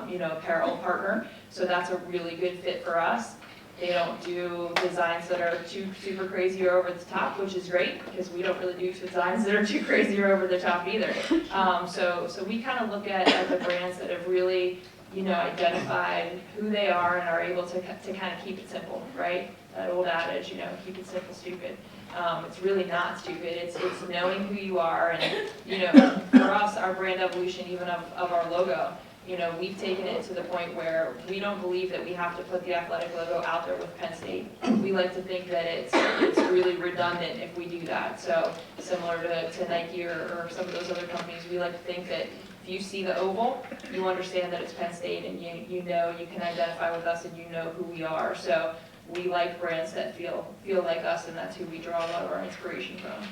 you know, apparel partner. So that's a really good fit for us. They don't do designs that are too super crazy or over the top, which is great because we don't really do designs that are too crazy or over the top either. So we kind of look at the brands that have really, you know, identified who they are and are able to kind of keep it simple, right? That old adage, you know, keep it simple, stupid. It's really not stupid. It's knowing who you are, and you know, for us, our brand evolution, even of our logo. You know, we've taken it to the point where we don't believe that we have to put the athletic logo out there with Penn State. We like to think that it's really redundant if we do that. So similar to Nike or some of those other companies, we like to think that if you see the oval, you understand that it's Penn State, and you know you can identify with us and you know who we are. So we like brands that feel like us, and that's who we draw a lot of our inspiration from.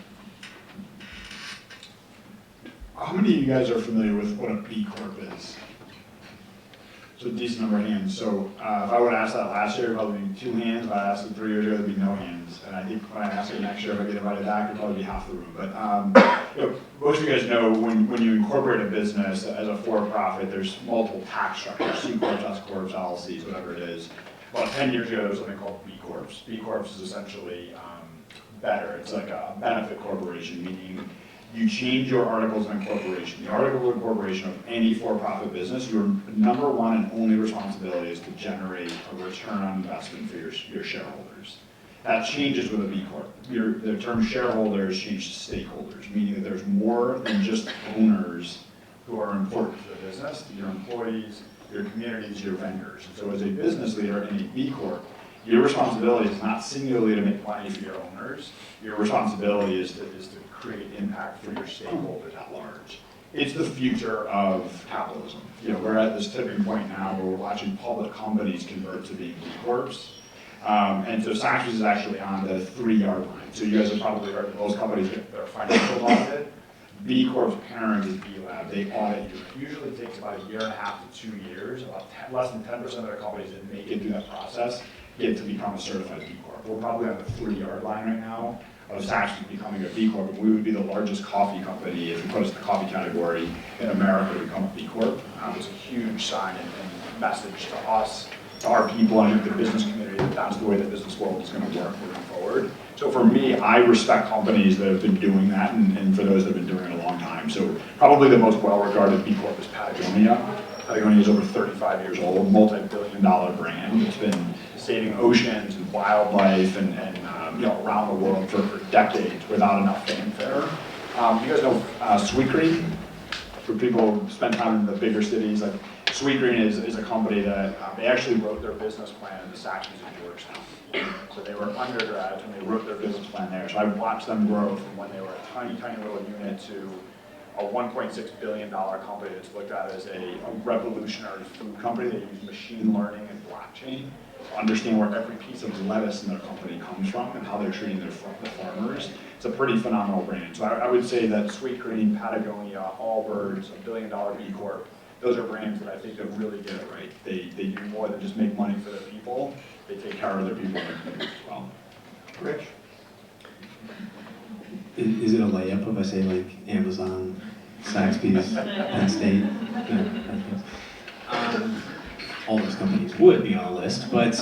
How many of you guys are familiar with what a B Corp is? So a decent number of hands. So if I would have asked that last year, it'd probably be 2 hands. If I asked it 3 years ago, there'd be no hands. And I think when I ask it next year, if I get invited back, it'd probably be half the room. But you know, most of you guys know when you incorporate a business as a for-profit, there's multiple tax structures: C corps, S corps, LLCs, whatever it is. About 10 years ago, there was something called B Corps. B Corps is essentially better. It's like a benefit corporation, meaning you change your articles of incorporation. The article of incorporation of any for-profit business, your number one and only responsibility is to generate a return on investment for your shareholders. That changes with a B Corp. The term shareholders changes to stakeholders, meaning that there's more than just owners who are important to the business, your employees, your communities, your vendors. And so as a business leader in a B Corp, your responsibility is not singularly to make money for your owners. Your responsibility is to create impact for your stakeholders at large. It's the future of capitalism. You know, we're at this tipping point now where we're watching public companies convert to being B Corps. And so Saks is actually on the 3-yard line. So you guys have probably heard that most companies get their financial audit. B Corp's parent is B Lab. They audit you. It usually takes about 1.5 to 2 years. Less than 10% of their companies that make it through that process get to become a certified B Corp. We're probably on the 3-yard line right now of Saks becoming a B Corp. And we would be the largest coffee company if you put us in the coffee category in America to become a B Corp. It's a huge sign and message to us, to our people, and the business community that that's the way the business world is going to work moving forward. So for me, I respect companies that have been doing that, and for those that have been doing it a long time. So probably the most well-regarded B Corp is Patagonia. Patagonia is over 35 years old, multi-billion-dollar brand. It's been saving oceans and wildlife and you know, around the world for decades without enough fanfare. You guys know Sweetgreen? For people who spend time in the bigger cities, like Sweetgreen is a company that they actually wrote their business plan in the Saks Museum Georgetown. So they were undergrads when they wrote their business plan there. So I watched them grow from when they were a tiny, tiny little unit to a $1.6 billion company that's looked at as a revolutionary food company. They use machine learning and blockchain to understand where every piece of lettuce in their company comes from and how they're treating the farmers. It's a pretty phenomenal brand. So I would say that Sweetgreen, Patagonia, Allbirds, a $1 billion B Corp, those are brands that I think that really get it right. They do more than just make money for their people. They take care of their people and their community as well. Rich? Is it a layup if I say like Amazon, Saxby's, Penn State? No, all those companies would be on a list, but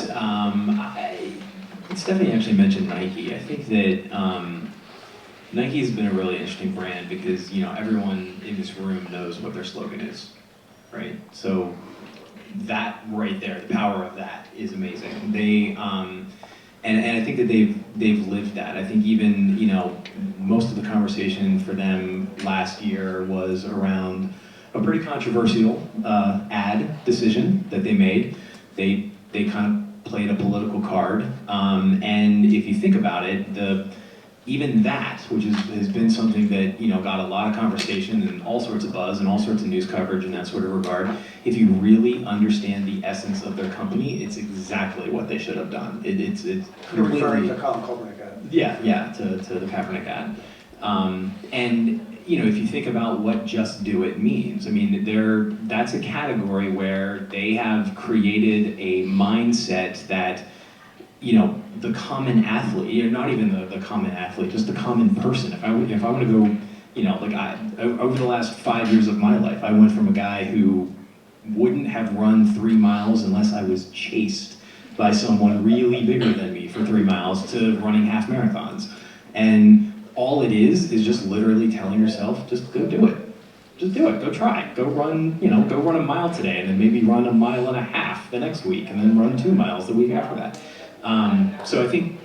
Stephanie actually mentioned Nike. I think that Nike has been a really interesting brand because everyone in this room knows what their slogan is, right? So that right there, the power of that is amazing. They and I think that they've lived that. I think even most of the conversation for them last year was around a pretty controversial ad decision that they made. They kind of played a political card, and if you think about it, even that, which has been something that got a lot of conversation and all sorts of buzz and all sorts of news coverage in that sort of regard, if you really understand the essence of their company, it's exactly what they should have done. It's You're completely, referring to Colin Kaepernick ad. yeah, to the Kaepernick ad. And if you think about what Just Do It means, I mean, that's a category where they have created a mindset that, the common athlete, or not even the common athlete, just the common person. If I want to go, over the last 5 years of my life, I went from a guy who wouldn't have run 3 miles unless I was chased by someone really bigger than me for 3 miles to running half marathons. And all it is just literally telling yourself, just go do it. Just do it, go try. Go run a mile today, and then maybe run 1.5 miles the next week, and then run 2 miles the week after that. So I think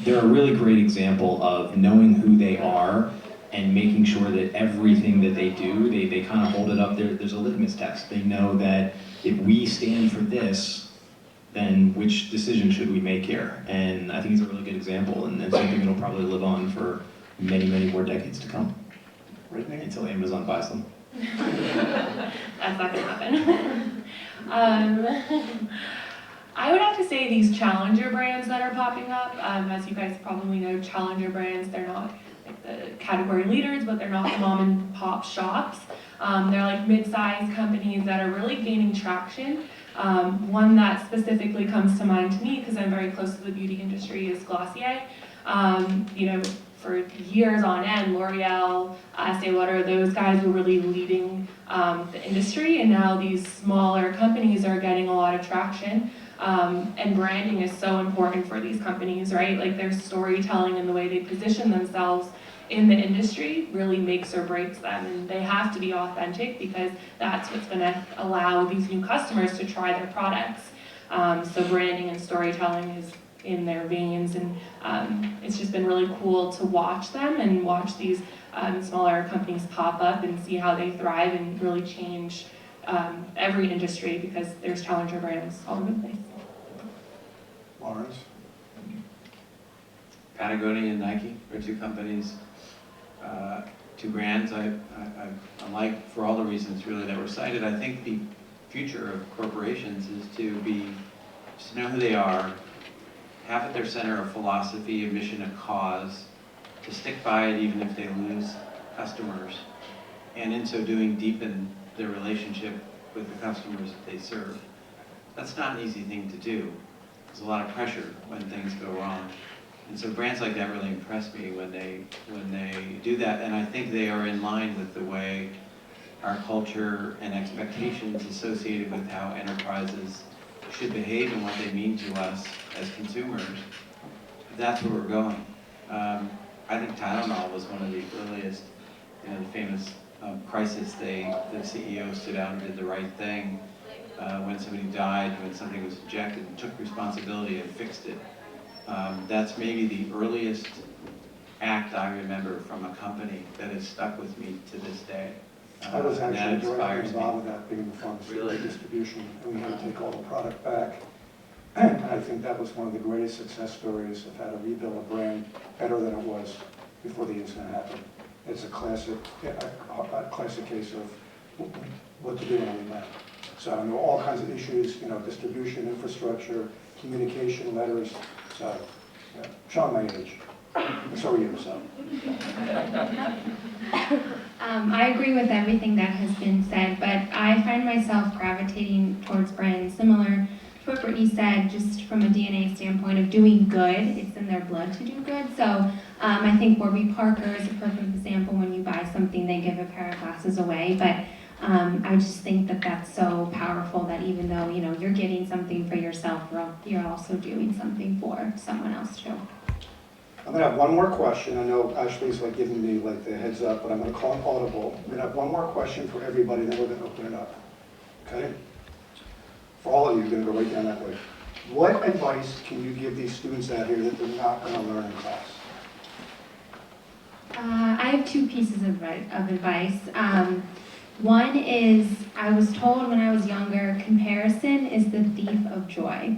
they're a really great example of knowing who they are and making sure that everything that they do, they kind of hold it up. There's a litmus test. They know that if we stand for this, then which decision should we make here? And I think it's a really good example, and something that'll probably live on for many, many more decades to come. Until Amazon buys them. That's not gonna happen. I would have to say these challenger brands that are popping up, as you guys probably know, challenger brands, they're not like the category leaders, but they're not the mom and pop shops. They're like mid-sized companies that are really gaining traction. One that specifically comes to mind to me, because I'm very close to the beauty industry, is Glossier. For years on end, L'Oreal, Estee Lauder, those guys were really leading the industry, and now these smaller companies are getting a lot of traction. And branding is so important for these companies, right? Like their storytelling and the way they position themselves in the industry really makes or breaks them, and they have to be authentic because that's what's going to allow these new customers to try their products. So branding and storytelling is in their veins, and it's just been really cool to watch them and watch these smaller companies pop up and see how they thrive and really change every industry, because there's challenger brands all over the place. Lawrence? Patagonia and Nike are two companies, two brands I like for all the reasons really that were cited. I think the future of corporations is to know who they are, have at their center a philosophy, a mission, a cause, to stick by it even if they lose customers, and in so doing deepen their relationship with the customers that they serve. That's not an easy thing to do. There's a lot of pressure when things go wrong. And so brands like that really impress me when they do that, and I think they are in line with the way our culture and expectations associated with how enterprises should behave and what they mean to us as consumers. That's where we're going. I think Tylenol was one of the earliest, the famous crisis. The CEO stood out and did the right thing when somebody died, when something was injected, and took responsibility and fixed it. That's maybe the earliest act I remember from a company that has stuck with me to this day. I was that actually directly inspires me. involved with that, being in the pharmaceutical Really? distribution, and we had to take all the product back. And I think that was one of the greatest success stories of how to rebuild a brand better than it was before the incident happened. It's a classic case of what to do on that. So there were all kinds of issues, distribution, infrastructure, communication, letters. So, yeah, showing my age. So are you, so. I agree with everything that has been said, but I find myself gravitating towards brands similar to what Brittany said, just from a DNA standpoint of doing good. It's in their blood to do good. So I think Warby Parker is a perfect example. When you buy something, they give a pair of glasses away. But I just think that that's so powerful that even though, you're getting something for yourself, you're also doing something for someone else too. I'm gonna have one more question. I know Ashley's giving me the heads up, but I'm gonna call an audible. I'm gonna have one more question for everybody, then we're gonna open it up. Okay? For all of you, you're gonna go right down that way. What advice can you give these students out here that they're not gonna learn in class? I have two pieces of advice. One is, I was told when I was younger, comparison is the thief of joy.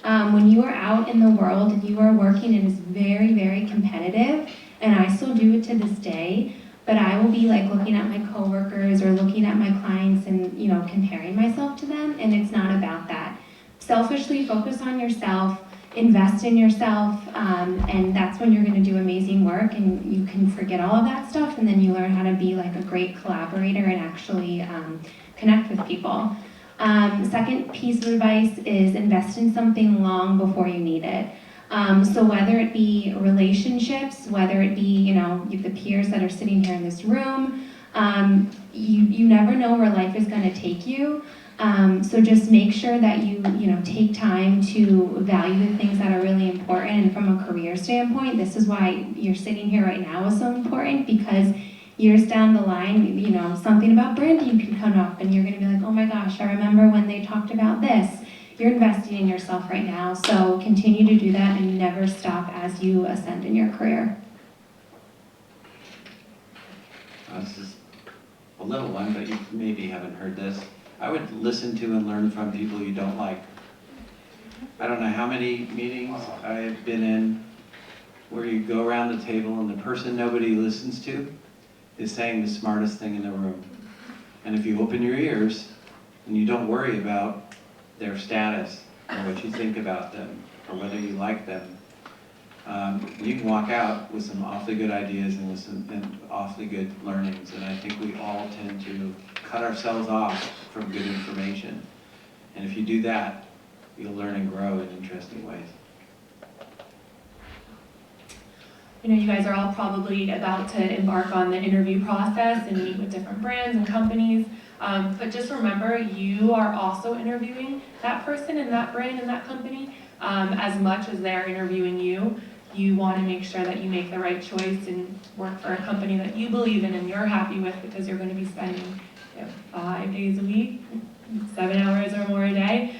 When you are out in the world and you are working, it is very, very competitive, and I still do it to this day, but I will be like looking at my coworkers or looking at my clients and, you know, comparing myself to them, and it's not about that. Selfishly focus on yourself, invest in yourself, and that's when you're going to do amazing work, and you can forget all of that stuff, and then you learn how to be like a great collaborator and actually connect with people. Second piece of advice is invest in something long before you need it. So whether it be relationships, whether it be, you know, the peers that are sitting here in this room, you never know where life is going to take you. So just make sure that you know, take time to value the things that are really important. And from a career standpoint, this is why you're sitting here right now is so important, because years down the line, you know, something about branding can come up and you're going to be like, oh my gosh, I remember when they talked about this. You're investing in yourself right now, so continue to do that and never stop as you ascend in your career. This is a little one, but you maybe haven't heard this. I would listen to and learn from people you don't like. I don't know how many meetings I've been in where you go around the table and the person nobody listens to is saying the smartest thing in the room. And if you open your ears and you don't worry about their status or what you think about them or whether you like them, you can walk out with some awfully good ideas and with some awfully good learnings. And I think we all tend to cut ourselves off from good information. And if you do that, you'll learn and grow in interesting ways. You know, you guys are all probably about to embark on the interview process and meet with different brands and companies. But just remember, you are also interviewing that person and that brand and that company as much as they're interviewing you. You want to make sure that you make the right choice and work for a company that you believe in and you're happy with, because you're going to be spending 5 days a week, 7 hours or more a day.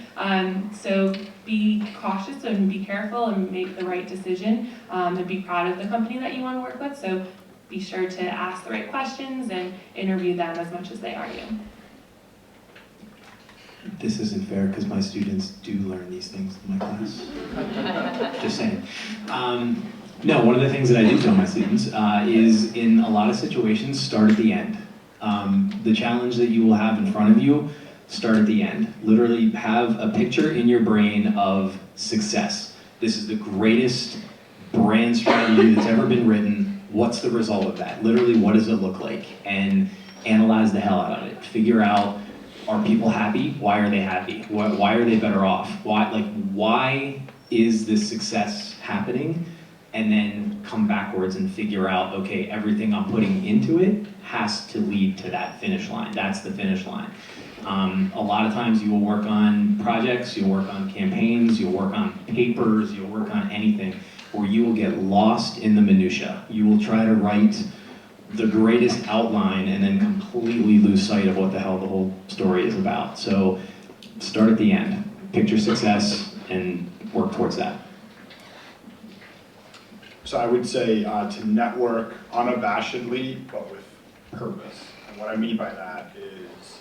So be cautious and be careful and make the right decision, and be proud of the company that you want to work with. So be sure to ask the right questions and interview them as much as they are you. This isn't fair because my students do learn these things in my class. Just saying. No, one of the things that I do tell my students is in a lot of situations, start at the end. The challenge that you will have in front of you, start at the end. Literally have a picture in your brain of success. This is the greatest brand strategy that's ever been written. What's the result of that? Literally, what does it look like? And analyze the hell out of it. Figure out, are people happy? Why are they happy? Why are they better off? Why is this success happening? And then come backwards and figure out, okay, everything I'm putting into it has to lead to that finish line. That's the finish line. A lot of times you will work on projects, you'll work on campaigns, you'll work on papers, you'll work on anything where you will get lost in the minutia. You will try to write the greatest outline and then completely lose sight of what the hell the whole story is about. So start at the end, picture success, and work towards that. So I would say to network unabashedly, but with purpose. And what I mean by that is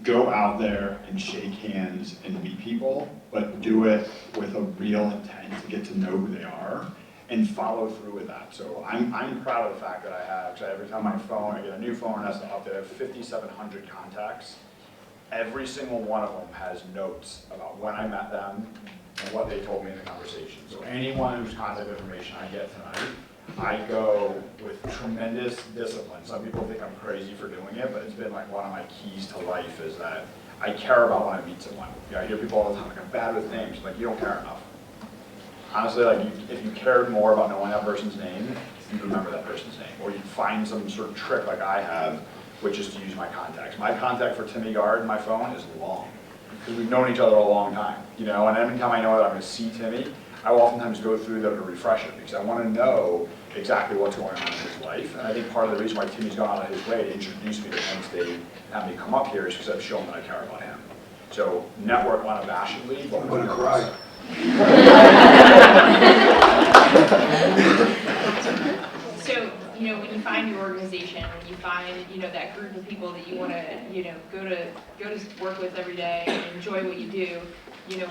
go out there and shake hands and meet people, but do it with a real intent to get to know who they are and follow through with that. So I'm proud of the fact that I have, because every time I get a new phone, has to update, I have 5,700 contacts. Every single one of them has notes about when I met them and what they told me in the conversation. So anyone whose contact information I get tonight, I go with tremendous discipline. Some people think I'm crazy for doing it, but it's been like one of my keys to life is that I care about when I meet someone. I hear people all the time, like, I'm bad with names. Like, you don't care enough. Honestly, like, if you cared more about knowing that person's name, you'd remember that person's name. Or you'd find some sort of trick like I have, which is to use my contacts. My contact for Timmy Gard in my phone is long, because we've known each other a long time, you know, and every time I know that I'm gonna see Timmy, I will oftentimes go through there to refresh it, because I wanna know exactly what's going on in his life. And I think part of the reason why Timmy's gone out of his way to introduce me to Penn State and have me come up here is because I've shown that I care about him. So network unabashedly, but I'm gonna cry. So, you know, when you find your organization, when you find that group of people that you want to, go to work with every day and enjoy what you do,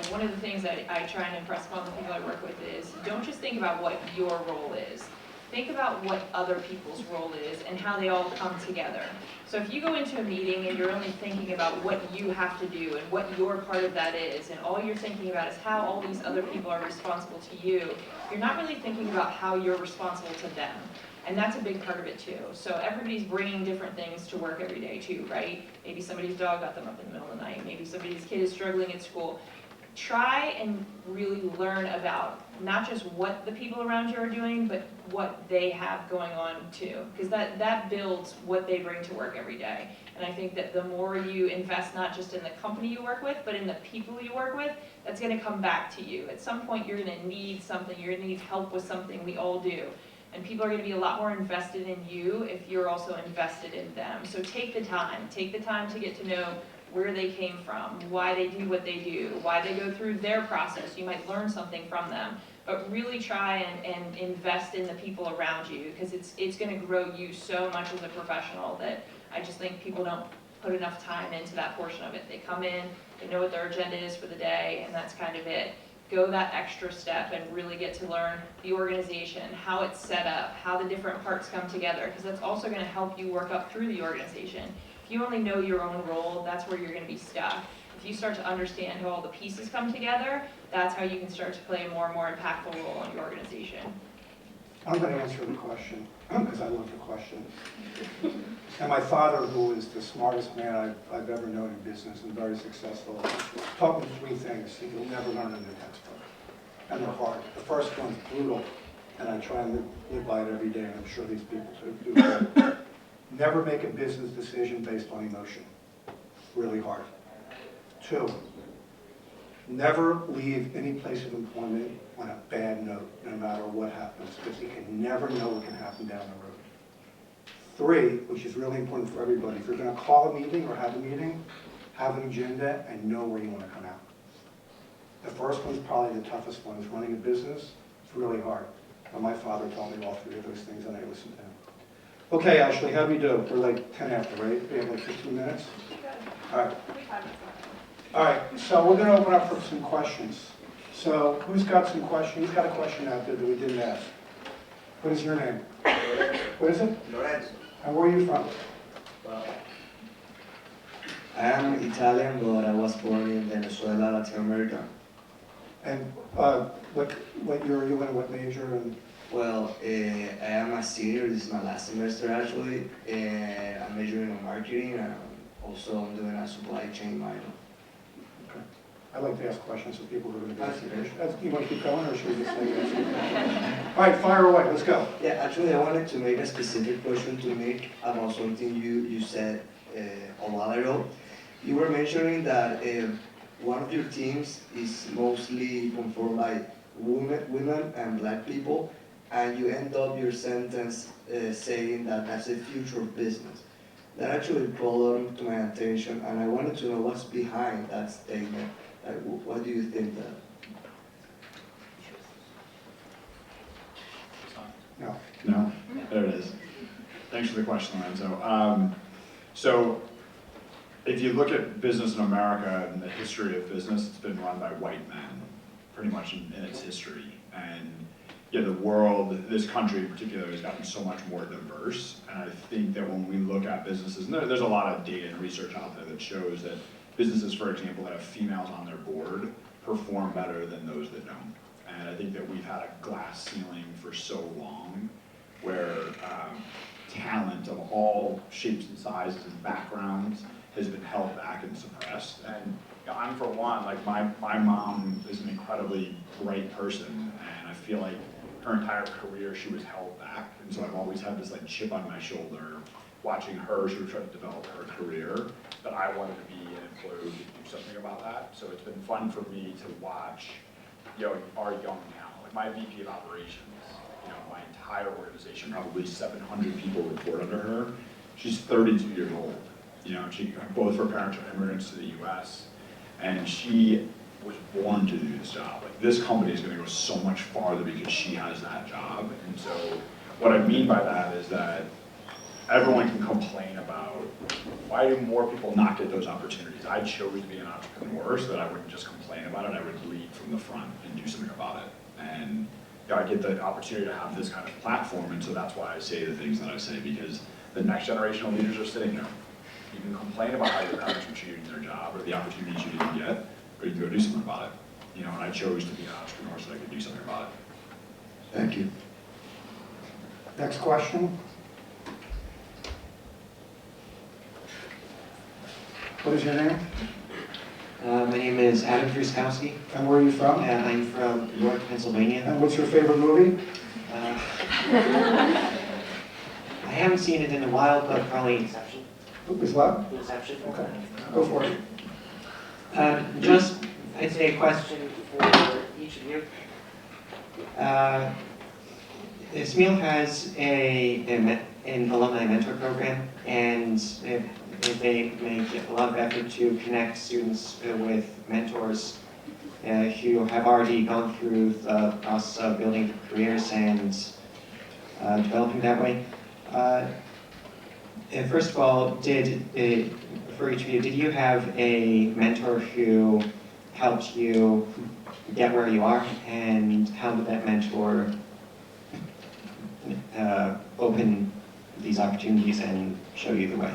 one of the things that I try and impress upon the people I work with is don't just think about what your role is. Think about what other people's role is and how they all come together. So if you go into a meeting and you're only thinking about what you have to do and what your part of that is, and all you're thinking about is how all these other people are responsible to you, you're not really thinking about how you're responsible to them. And that's a big part of it too. So everybody's bringing different things to work every day too, right? Maybe somebody's dog got them up in the middle of the night. Maybe somebody's kid is struggling at school. Try and really learn about not just what the people around you are doing, but what they have going on too. Because that builds what they bring to work every day. And I think that the more you invest not just in the company you work with, but in the people you work with, that's going to come back to you. At some point you're going to need something, you're going to need help with something, we all do. And people are going to be a lot more invested in you if you're also invested in them. So take the time to get to know where they came from, why they do what they do, why they go through their process. You might learn something from them, but really try and invest in the people around you, because it's going to grow you so much as a professional that I just think people don't put enough time into that portion of it. They come in, they know what their agenda is for the day, and that's kind of it. Go that extra step and really get to learn the organization, how it's set up, how the different parts come together, because that's also going to help you work up through the organization. If you only know your own role, that's where you're going to be stuck. If you start to understand how all the pieces come together, that's how you can start to play a more and more impactful role in your organization. I'm going to answer the question, because I love the question. And my father, who is the smartest man I've ever known in business and very successful, taught me three things that you'll never learn in a textbook. And they're hard. The first one's brutal, and I try and live by it every day, and I'm sure these people do. Never make a business decision based on emotion. Really hard. 2, never leave any place of employment on a bad note, no matter what happens, because you can never know what can happen down the road. 3, which is really important for everybody, if you're going to call a meeting or have a meeting, have an agenda and know where you want to come out. The first one's probably the toughest one, is running a business. It's really hard. But my father taught me all 3 of those things, and I listened to him. Okay, Ashley, how do we do? We're like 10 after, right? We have like 15 minutes? All right. All right, so we're going to open up for some questions. So who's got some questions? Who's got a question out there that we didn't ask? What is your name? What is it? Lorenzo. And where are you from? Well, I am Italian, but I was born in Venezuela, Latin America. And what year are you in? What major? And Well, I am a senior. This is my last semester, actually. I'm majoring in marketing, and also I'm doing a supply chain minor. okay. I like to ask questions of people who are going to be asking. You want to keep going, or should we just say yes? All right, fire away. Let's go. Yeah, actually, I wanted to make a specific question to Nick about something you said a while ago. You were mentioning that one of your teams is mostly conformed by women and black people, and you end up your sentence saying that that's the future of business. That actually called to my attention, and I wanted to know what's behind that statement. What do you think that? No. No? There it is. Thanks for the question, Lorenzo. So if you look at business in America and the history of business, it's been run by white men, pretty much in its history. And yeah, the world, this country in particular, has gotten so much more diverse. And I think that when we look at businesses, and there's a lot of data and research out there that shows that businesses, for example, that have females on their board perform better than those that don't. And I think that we've had a glass ceiling for so long where talent of all shapes and sizes and backgrounds has been held back and suppressed. And I'm for one, like my mom is an incredibly bright person, and I feel like her entire career she was held back. And so I've always had this like chip on my shoulder watching her sort of try to develop her career, but I wanted to be an employee to do something about that. So it's been fun for me to watch, our young talent. Like my VP of operations, my entire organization, probably 700 people report under her. She's 32 years old. Both her parents are immigrants to the US, and she was born to do this job. Like this company is going to go so much farther because she has that job. And so what I mean by that is that everyone can complain Why do more people not get those opportunities? I chose to be an entrepreneur so that I wouldn't just complain about it, I would lead from the front and do something about it. And I get the opportunity to have this kind of platform, and so that's why I say the things that I say, because the next generation of leaders are sitting here. You can complain about how your parents were treating their job or the opportunities you didn't get, or you can go do something about it. And I chose to be an entrepreneur so that I could do something about it. Thank you. Next question. What is your name? My name is Adam Truskowski. And where are you from? I'm from York, Pennsylvania. And what's your favorite movie? I haven't seen it in a while, but probably Inception. Is what? Inception. Okay, go for it. Just, I'd say a question for each of you. Smeal has an alumni mentor program, and they make a lot of effort to connect students with mentors who have already gone through the process of building careers and developing that way. First of all, for each of you, did you have a mentor who helped you get where you are, and how did that mentor open these opportunities and show you the way?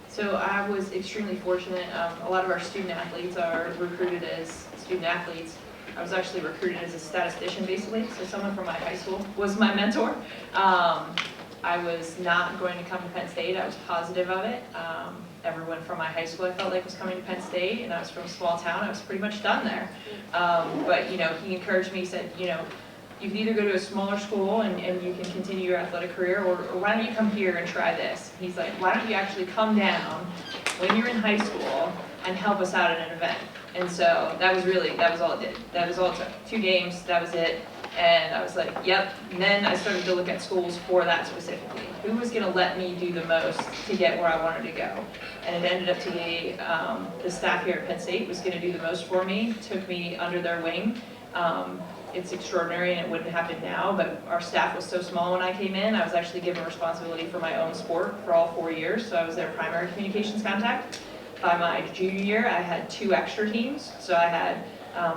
So I was extremely fortunate. A lot of our student athletes are recruited as student athletes. I was actually recruited as a statistician, basically, so someone from my high school was my mentor. I was not going to come to Penn State. I was positive of it. Everyone from my high school I felt like was coming to Penn State, and I was from a small town. I was pretty much done there. But he encouraged me. He said, you can either go to a smaller school and you can continue your athletic career, or why don't you come here and try this? He's like, why don't you actually come down when you're in high school and help us out at an event? And so that was all it did. That was all it took. 2 games, that was it. And I was like, yep. And then I started to look at schools for that specifically. Who was going to let me do the most to get where I wanted to go? And it ended up to be the staff here at Penn State was going to do the most for me, took me under their wing. It's extraordinary, and it wouldn't happen now, but our staff was so small when I came in. I was actually given responsibility for my own sport for all 4 years, so I was their primary communications contact. By my junior year, I had 2 extra teams, so I had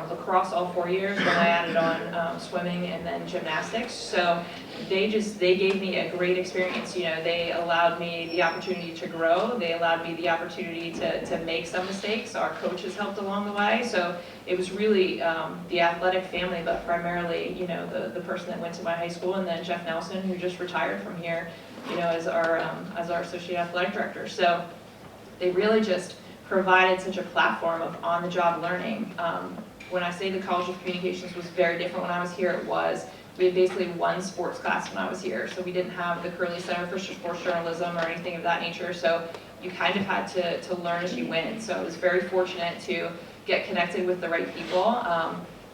lacrosse all 4 years, then I added on swimming and then gymnastics. So they gave me a great experience. They allowed me the opportunity to grow. They allowed me the opportunity to make some mistakes. Our coaches helped along the way. So it was really the athletic family, but primarily, the person that went to my high school, and then Jeff Nelson, who just retired from here, as our associate athletic director. So they really just provided such a platform of on-the-job learning. When I say the College of Communications was very different when I was here, we had basically 1 sports class when I was here. So we didn't have the Curley Center for Sports Journalism or anything of that nature. So you kind of had to learn as you went. So I was very fortunate to get connected with the right people.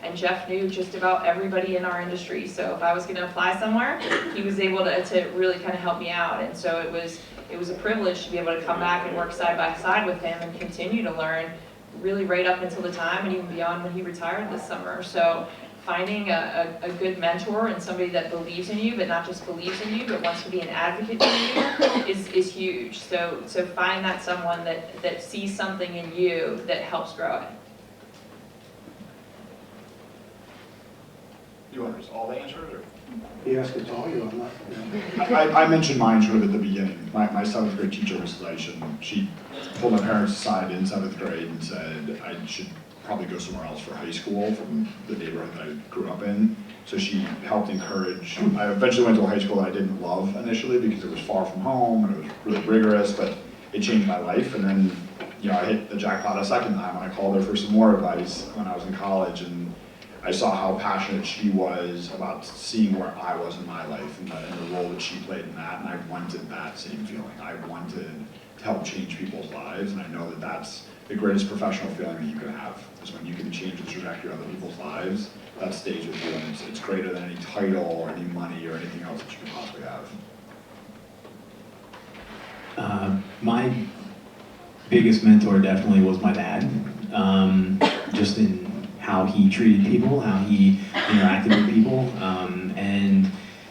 And Jeff knew just about everybody in our industry. So if I was going to apply somewhere, he was able to really kind of help me out. And so it was a privilege to be able to come back and work side by side with him and continue to learn really right up until the time and even beyond when he retired this summer. So finding a good mentor and somebody that believes in you, but not just believes in you, but wants to be an advocate for you is huge. So find that someone that sees something in you that helps grow it. You want all the answers? Or? He asked it to all you, I'm not. I mentioned mine sort of at the beginning. My 7th grade teacher was Laishan. She pulled my parents aside in 7th grade and said I should probably go somewhere else for high school from the neighborhood that I grew up in. So she helped encourage. I eventually went to a high school that I didn't love initially because it was far from home and it was really rigorous, but it changed my life. And then, I hit the jackpot a second time when I called her for some more advice when I was in college, and I saw how passionate she was about seeing where I was in my life and the role that she played in that, and I wanted that same feeling. I wanted to help change people's lives, and I know that that's the greatest professional feeling that you can have, is when you can change the trajectory of other people's lives. That stays with you, and it's greater than any title or any money or anything else that you could possibly have. My biggest mentor definitely was my dad, just in how he treated people, how he interacted with people, and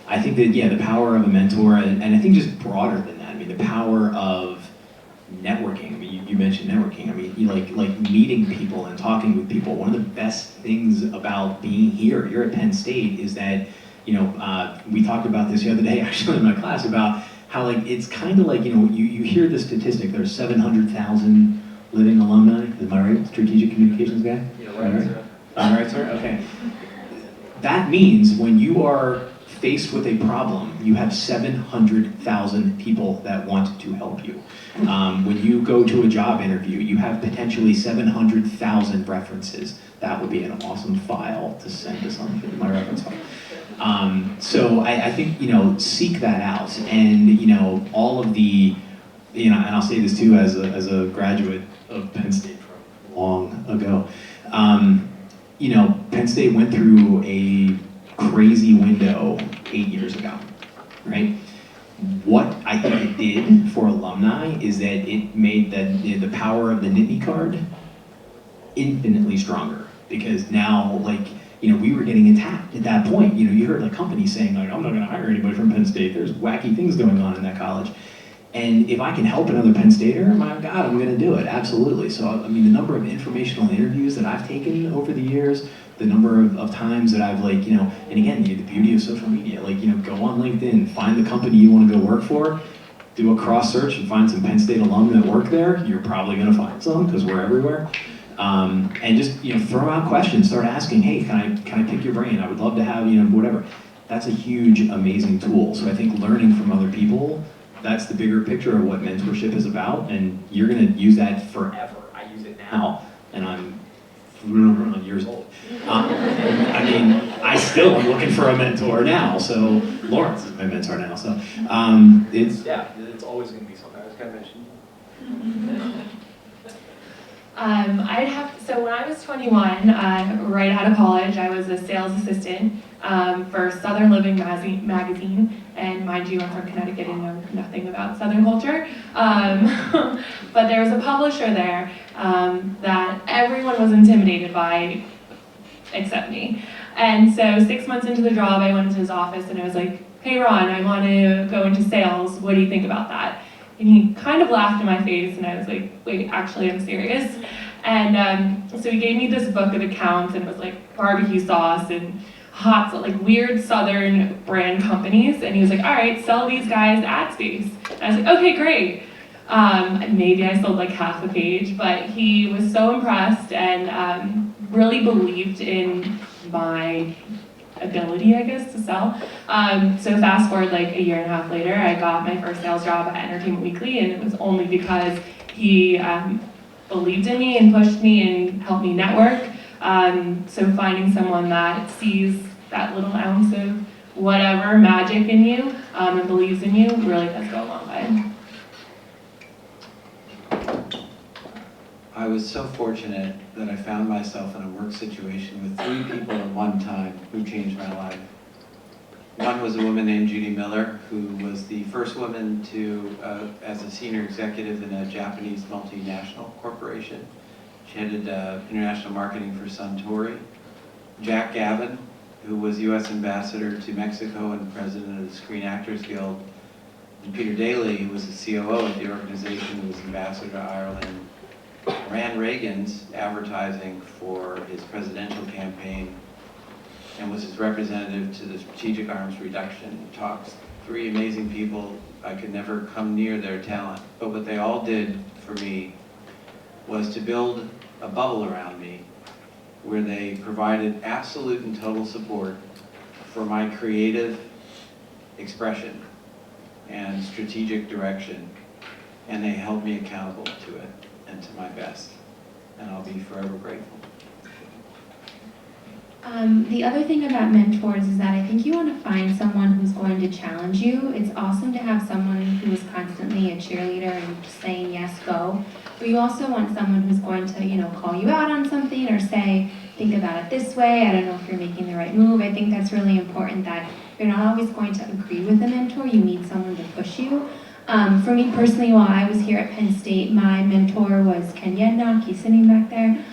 I think that, the power of a mentor, and I think just broader than that, the power of networking. I mean, you mentioned networking. I mean, like meeting people and talking with people. One of the best things about being here at Penn State is that, we talked about this the other day actually in my class about how like it's kind of like, you hear the statistic, there's 700,000 living alumni. Am I right? Strategic communications guy? Yeah, right, sir. All right, sir. Okay. That means when you are faced with a problem, you have 700,000 people that want to help you. When you go to a job interview, you have potentially 700,000 references. That would be an awesome file to send to somebody, my reference file. So I think, seek that out. And, all of the, and I'll say this too as a graduate of Penn State from long ago. Penn State went through a crazy window 8 years ago, right? What I think it did for alumni is that it made the power of the Nittany card infinitely stronger, because now, we were getting attacked at that point. You heard like companies saying like, I'm not gonna hire anybody from Penn State. There's wacky things going on in that college. And if I can help another Penn Stater, my God, I'm gonna do it, absolutely. So, I mean, the number of informational interviews that I've taken over the years, the number of times that I've and again, the beauty of social media, go on LinkedIn, find the company you wanna go work for, do a cross search and find some Penn State alum that work there. You're probably gonna find some, because we're everywhere. And just, throw out questions, start asking, hey, can I pick your brain? I would love to have, whatever. That's a huge, amazing tool. So I think learning from other people, that's the bigger picture of what mentorship is about, and you're gonna use that forever. I use it now, and I'm years old. I mean, I still am looking for a mentor now, so Lawrence is my mentor now, so it's always gonna be something. I was gonna mention. So when I was 21, right out of college, I was a sales assistant for Southern Living magazine. And mind you, I'm from Connecticut and know nothing about Southern culture. But there was a publisher there that everyone was intimidated by except me. And so 6 months into the job, I went into his office and I was like, hey Ron, I want to go into sales. What do you think about that? And he kind of laughed in my face and I was like, wait, actually I'm serious. And so he gave me this book of accounts, and it was like barbecue sauce and hot, like weird Southern brand companies. And he was like, all right, sell these guys ad space. And I was like, okay, great. Maybe I sold like half a page, but he was so impressed and really believed in my ability, I guess, to sell. So fast forward like a year and a half later, I got my first sales job at Entertainment Weekly, and it was only because he believed in me and pushed me and helped me network. So finding someone that sees that little ounce of whatever magic in you and believes in you really does go a long way. I was so fortunate that I found myself in a work situation with 3 people at one time who changed my life. One was a woman named Judy Miller, who was the first woman to, as a senior executive in a Japanese multinational corporation. She headed international marketing for Suntory. Jack Gavin, who was U.S. ambassador to Mexico and president of the Screen Actors Guild. And Peter Daly, who was the COO of the organization, who was ambassador to Ireland, ran Reagan's advertising for his presidential campaign, and was his representative to the Strategic Arms Reduction talks. 3 amazing people. I could never come near their talent. But what they all did for me was to build a bubble around me where they provided absolute and total support for my creative expression and strategic direction. And they held me accountable to it and to my best. And I'll be forever grateful. The other thing about mentors is that I think you want to find someone who's going to challenge you. It's awesome to have someone who is constantly a cheerleader and just saying yes, go. But you also want someone who's going to, call you out on something or say, think about it this way. I don't know if you're making the right move. I think that's really important that you're not always going to agree with a mentor. You need someone to push you. For me personally, while I was here at Penn State, my mentor was Ken Yednock. He's sitting back there.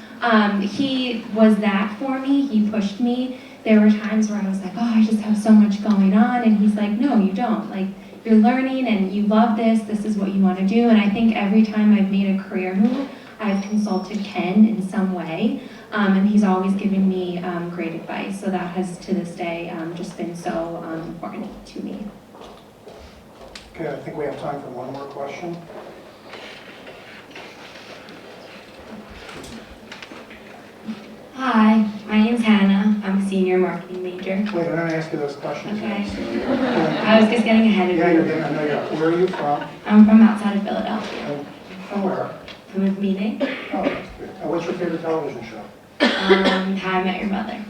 He was that for me. He pushed me. There were times where I was like, oh, I just have so much going on. And he's like, no, you don't. Like, you're learning and you love this, this is what you want to do. And I think every time I've made a career move, I've consulted Ken in some way, and he's always given me great advice. So that has, to this day, just been so important to me. Okay, I think we have time for one more question. Hi, my name's Hannah. I'm a senior marketing major. Wait, I didn't ask you those questions Okay. yet. I was just getting ahead of Yeah, you. you're getting, I know you're, where are you from? I'm from outside of Philadelphia. From where? From a meeting. Oh, that's good. What's your favorite television show? How I Met Your Mother.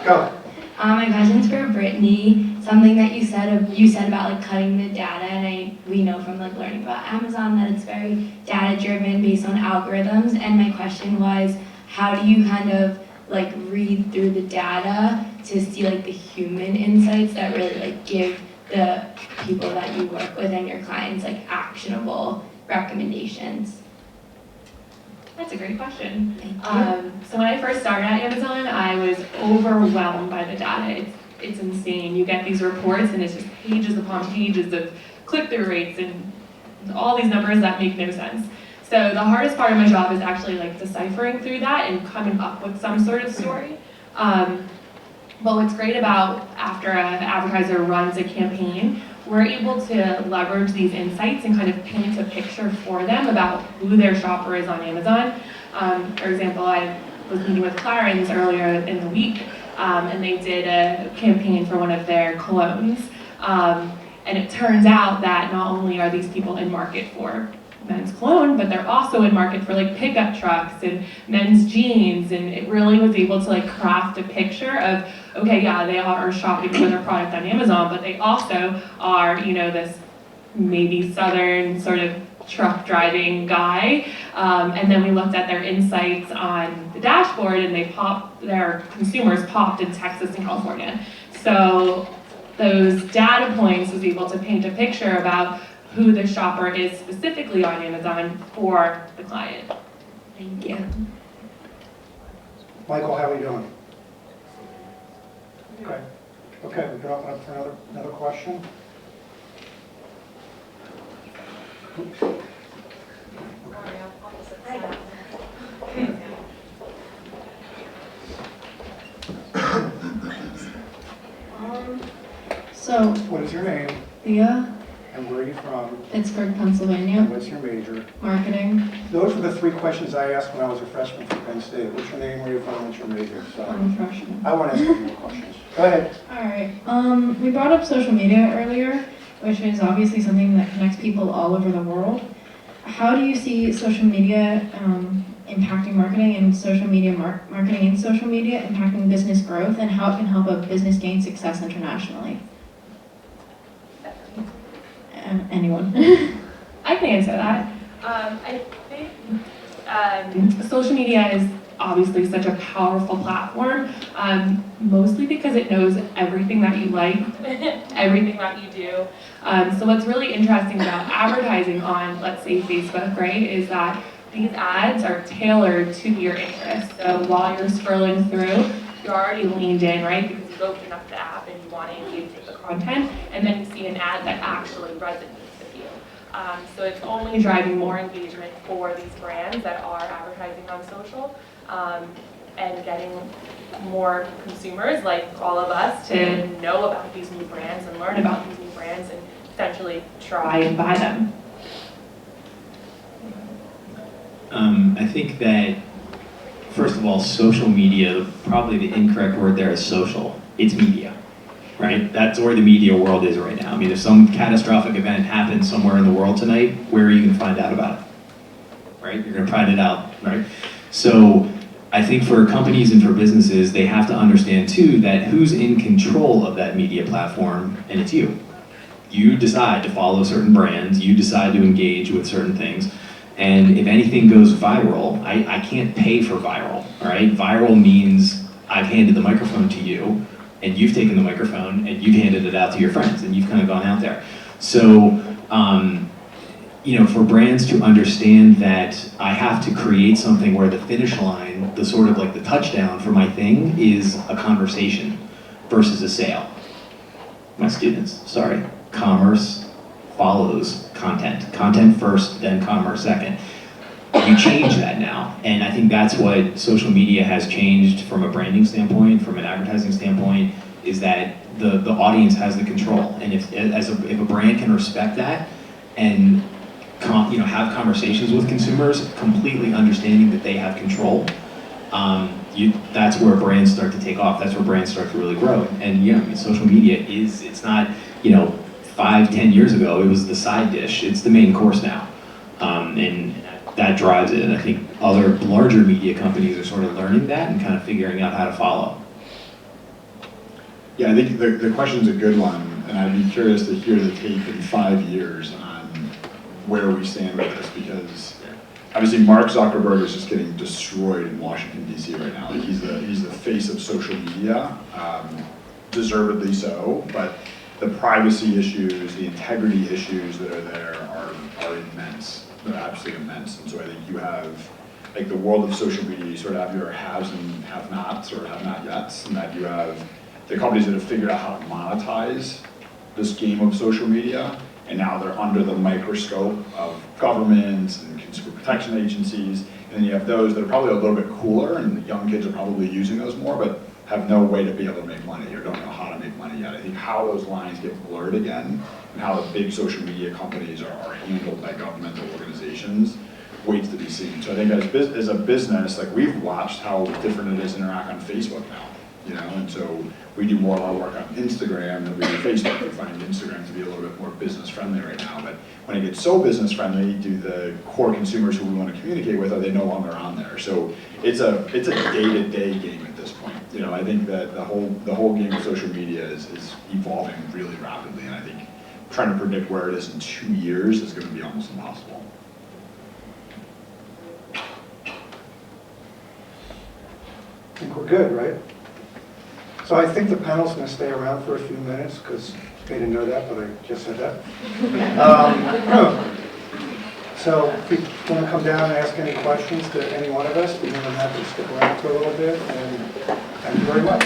Go. My question's for Brittany. Something that you said about like cutting the data, and we know from like learning about Amazon that it's very data driven based on algorithms. And my question was, how do you kind of like read through the data to see like the human insights that really like give the people that you work with and your clients like actionable recommendations? That's a great question. Thank you. So when I first started at Amazon, I was overwhelmed by the data. It's insane. You get these reports and it's just pages upon pages of click-through rates and all these numbers that make no sense. So the hardest part of my job is actually like deciphering through that and coming up with some sort of story. But what's great about after an advertiser runs a campaign, we're able to leverage these insights and kind of paint a picture for them about who their shopper is on Amazon. For example, I was meeting with Clarence earlier in the week, and they did a campaign for one of their colognes. And it turns out that not only are these people in market for men's cologne, but they're also in market for like pickup trucks and men's jeans, and it really was able to like craft a picture of, okay, yeah, they are shopping for their product on Amazon, but they also are, you know, this maybe southern sort of truck driving guy. And then we looked at their insights on the dashboard, and their consumers popped in Texas and California. So those data points was able to paint a picture about who the shopper is specifically on Amazon for the client. Thank you. Michael, how are you doing? Okay. Okay, we can open up for another question. Oops. So, What is your name Leah, and where are you from? Pittsburgh, And Pennsylvania, what's your major? marketing. Those were the three questions I asked when I was a freshman for Penn State. What's your name, where are you from, what's your major? So I'm a freshman. I want to ask you more questions. Go ahead. All right. We brought up social media earlier, which is obviously something that connects people all over the world. How do you see social media impacting marketing and social media marketing and social media impacting business growth, and how it can help a business gain success internationally? Anyone? I can answer that. I think social media is obviously such a powerful platform, mostly because it knows everything that you like, everything that you do. So what's really interesting about advertising on, let's say, Facebook, right, is that these ads are tailored to your interests. So while you're scrolling through, you're already leaned in, right, because you've opened up the app and you want to engage with the content, and then you see an ad that actually resonates with you. So it's only driving more engagement for these brands that are advertising on social, and getting more consumers like all of us to know about these new brands and learn about these new brands and potentially try and buy them. I think that, first of all, social media, probably the incorrect word there is social. It's media, right? That's where the media world is right now. I mean, if some catastrophic event happens somewhere in the world tonight, where are you going to find out about it? Right? You're going to find it out, right? So I think for companies and for businesses, they have to understand too that who's in control of that media platform, and it's you. You decide to follow certain brands, you decide to engage with certain things, and if anything goes viral, I can't pay for viral, all right? Viral means I've handed the microphone to you, and you've taken the microphone, and you've handed it out to your friends, and you've kind of gone out there. So, you know, for brands to understand that I have to create something where the finish line, the sort of like the touchdown for my thing is a conversation versus a sale. my students, sorry, commerce follows content. Content first, then commerce second. You change that now, and I think that's what social media has changed from a branding standpoint, from an advertising standpoint, is that the audience has the control, and if a brand can respect that and have conversations with consumers, completely understanding that they have control, that's where brands start to take off. That's where brands start to really grow. And social media it's not 5-10 years ago it was the side dish. It's the main course now, and that drives it. And I think other larger media companies are sort of learning that and kind of figuring out how to follow. Yeah, I think the question's a good one, and I'd be curious to hear the take in 5 years on where we stand with this, because obviously Mark Zuckerberg is just getting destroyed in Washington, D.C. right now. Like he's the face of social media, deservedly so, but the privacy issues, the integrity issues that are there are immense. They're absolutely immense. And so I think you have, like the world of social media, you sort of have your haves and have-nots, or have-not-yets, and that you have the companies that have figured out how to monetize this game of social media, and now they're under the microscope of governments and consumer protection agencies, and then you have those that are probably a little bit cooler, and the young kids are probably using those more, but have no way to be able to make money or don't know how to make money yet. I think how those lines get blurred again, and how the big social media companies are handled by governmental organizations, waits to be seen. So I think as a business, like we've watched how different it is to interact on Facebook now. And so we do more of our work on Instagram than we do Facebook. We find Instagram to be a little bit more business friendly right now. But when it gets so business friendly, do the core consumers who we want to communicate with, are they no longer on there? So it's a day-to-day game at this point. I think that the whole game of social media is evolving really rapidly, and I think trying to predict where it is in 2 years is going to be almost impossible. I think we're good, right? So I think the panel's going to stay around for a few minutes, because they didn't know that, but I just said that. So if you want to come down and ask any questions to any one of us, we're going to have to stick around for a little bit, and thank you very much.